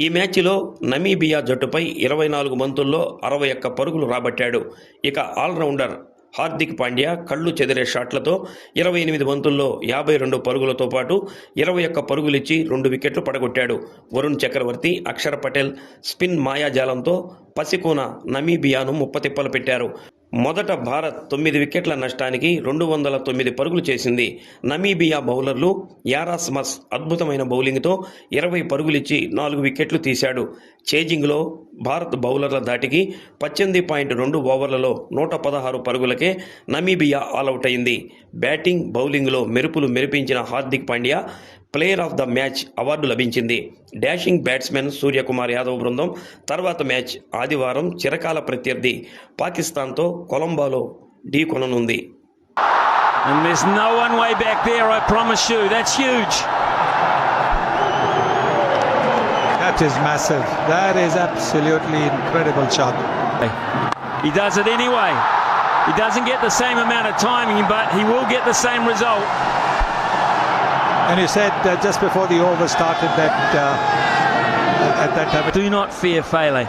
ఈ మ్యాచ్లో నమీబియా జట్టుపై 24 బంతుల్లో 61 పరుగులు రాబట్టాడు. ఇక ఆల్రౌండర్ హార్దిక్ పాండ్యా కళ్ళు చెదిరే షాట్లతో 28 బంతుల్లో 52 పరుగులతో పాటు 21 పరుగులిచ్చి 2 వికెట్లు పడగొట్టాడు. వరుణ్ చక్రవర్తి, అక్షర్ పటేల్ స్పిన్ మాయాజాలంతో పసికోన నమీబియాను ముప్పతిప్పలు పెట్టారు. మొదట భారత్ 9 వికెట్ల నష్టానికి 209 పరుగులు చేసింది. నమీబియా బౌలర్లు యారాస్మస్ అద్భుతమైన బౌలింగ్తో 20 పరుగులిచ్చి 4 వికెట్లు తీశాడు. చేజింగ్లో భారత్ బౌలర్ల దాటికి 18.2 ఓవర్లలో 116 పరుగులకే నమీబియా ఆలౌట్ అయింది. బ్యాటింగ్, బౌలింగ్లో మెరుపులు మెరిపించిన Hardik Pandya player of the match award లభించింది. డాషింగ్ బ్యాట్స్మెన్ సూర్యకుమార్ యాదవ్ బృందం తర్వాత మ్యాచ్ ఆదివారం చిరకాల ప్రత్యర్థి పాకిస్తాన్తో కొలంబోలో ఢీకొననుంది. And there's no one way back there, I promise you. That's huge. That is massive. That is absolutely incredible shot. He does it anyway. He doesn't get the same amount of timing, but he will get the same result. And you said just before the over started that at that time. Do not fear failure.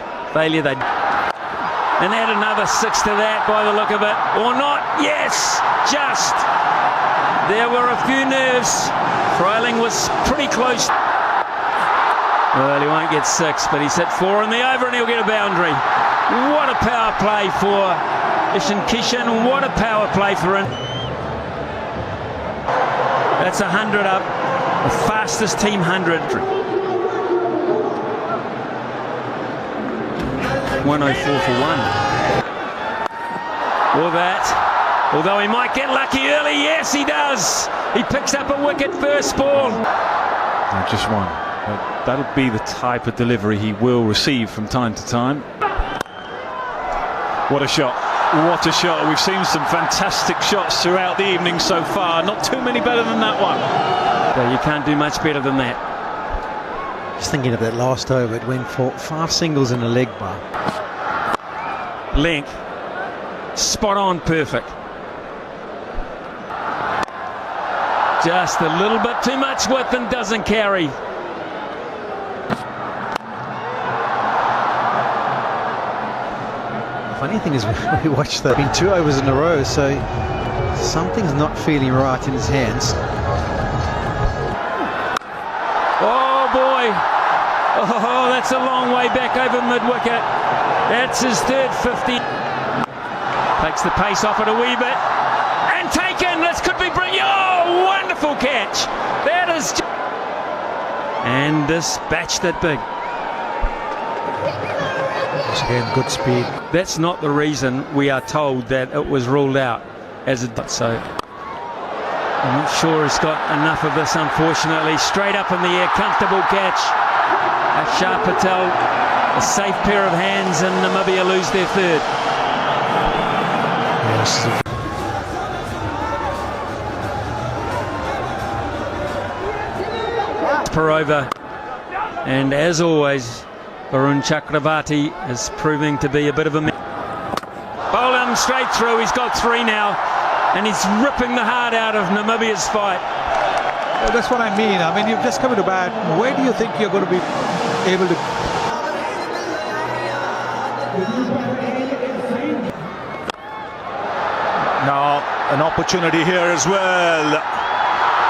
And add another 6 to that by the look of it. Or not. Yes, just. There were a few nerves. Freiling was pretty close. Well, he won't get 6, but he's hit 4 in the over and he'll get a boundary. What a power play for Ishan Kishan. What a power play for him. That's 100 up. The fastest team 100. 104 for 1. Or that. Although he might get lucky early. Yes, he does. He picks up a wicket first ball. Just one. But that'll be the type of delivery he will receive from time to time. What a shot. What a shot. We've seen some fantastic shots throughout the evening so far. Not too many better than that one. You can't do much better than that. Just thinking of that last over, it went for 5 singles in a leg bar. Length. Spot on perfect. Just a little bit too much width and doesn't carry. Funny thing is, we watched that in 2 overs in a row, so something's not feeling right in his hands. Oh boy! Oh, that's a long way back over mid-wicket. That's his third 50. Takes the pace off it a wee bit. And taken! This could be brilliant! Oh, wonderful catch! That is... And dispatched it big. Again, good speed. That's not the reason we are told that it was ruled out as a... So, I'm not sure he's got enough of this, unfortunately. Straight up in the air, comfortable catch. Akshar Patel, a safe pair of hands, and Namibia lose their third. Yes. Per over. And as always, Varun Chakravarti is proving to be a bit of a... Bolam straight through. He's got 3 now, and he's ripping the heart out of Namibia's fight. Well, that's what I mean. I mean, you've just come into bat. Where do you think you're going to be able to... Now, an opportunity here as well.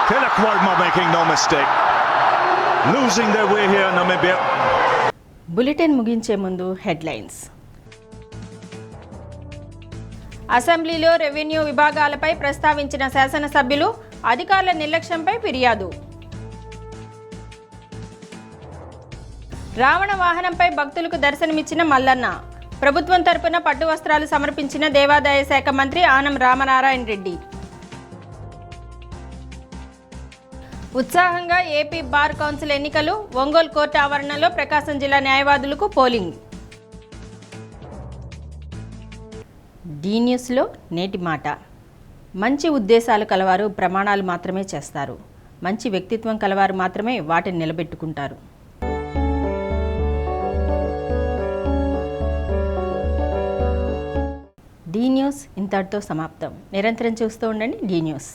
Tilak Varma making no mistake. Losing their way here in Namibia. Bulletin ముగించే ముందు హెడ్లైన్స్. అసెంబ్లీలో రెవెన్యూ విభాగాలపై ప్రస్తావించిన శాసనసభ్యులు, అధికారుల నిర్లక్ష్యంపై ఫిర్యాదు. రావణ వాహనంపై భక్తులకు దర్శనమిచ్చిన మల్లన్న, ప్రభుత్వం తరపున పట్టు వస్త్రాలు సమర్పించిన దేవాదాయ శాఖ మంత్రి ఆనం రామనారాయణ రెడ్డి. ఉత్సాహంగా ఏపీ బార్ కౌన్సిల్ ఎన్నికలు, ఒంగోలు కోర్టు ఆవరణలో ప్రకాశం జిల్లా న్యాయవాదులకు పోలింగ్. డి న్యూస్లో నేటి మాట. మంచి ఉద్దేశాలు కలవారు ప్రమాణాలు మాత్రమే చేస్తారు, మంచి వ్యక్తిత్వం కలవారు మాత్రమే వాటిని నిలబెట్టుకుంటారు. డి న్యూస్ ఇంతటితో సమాప్తం. నిరంతరం చూస్తూ ఉండండి డి న్యూస్.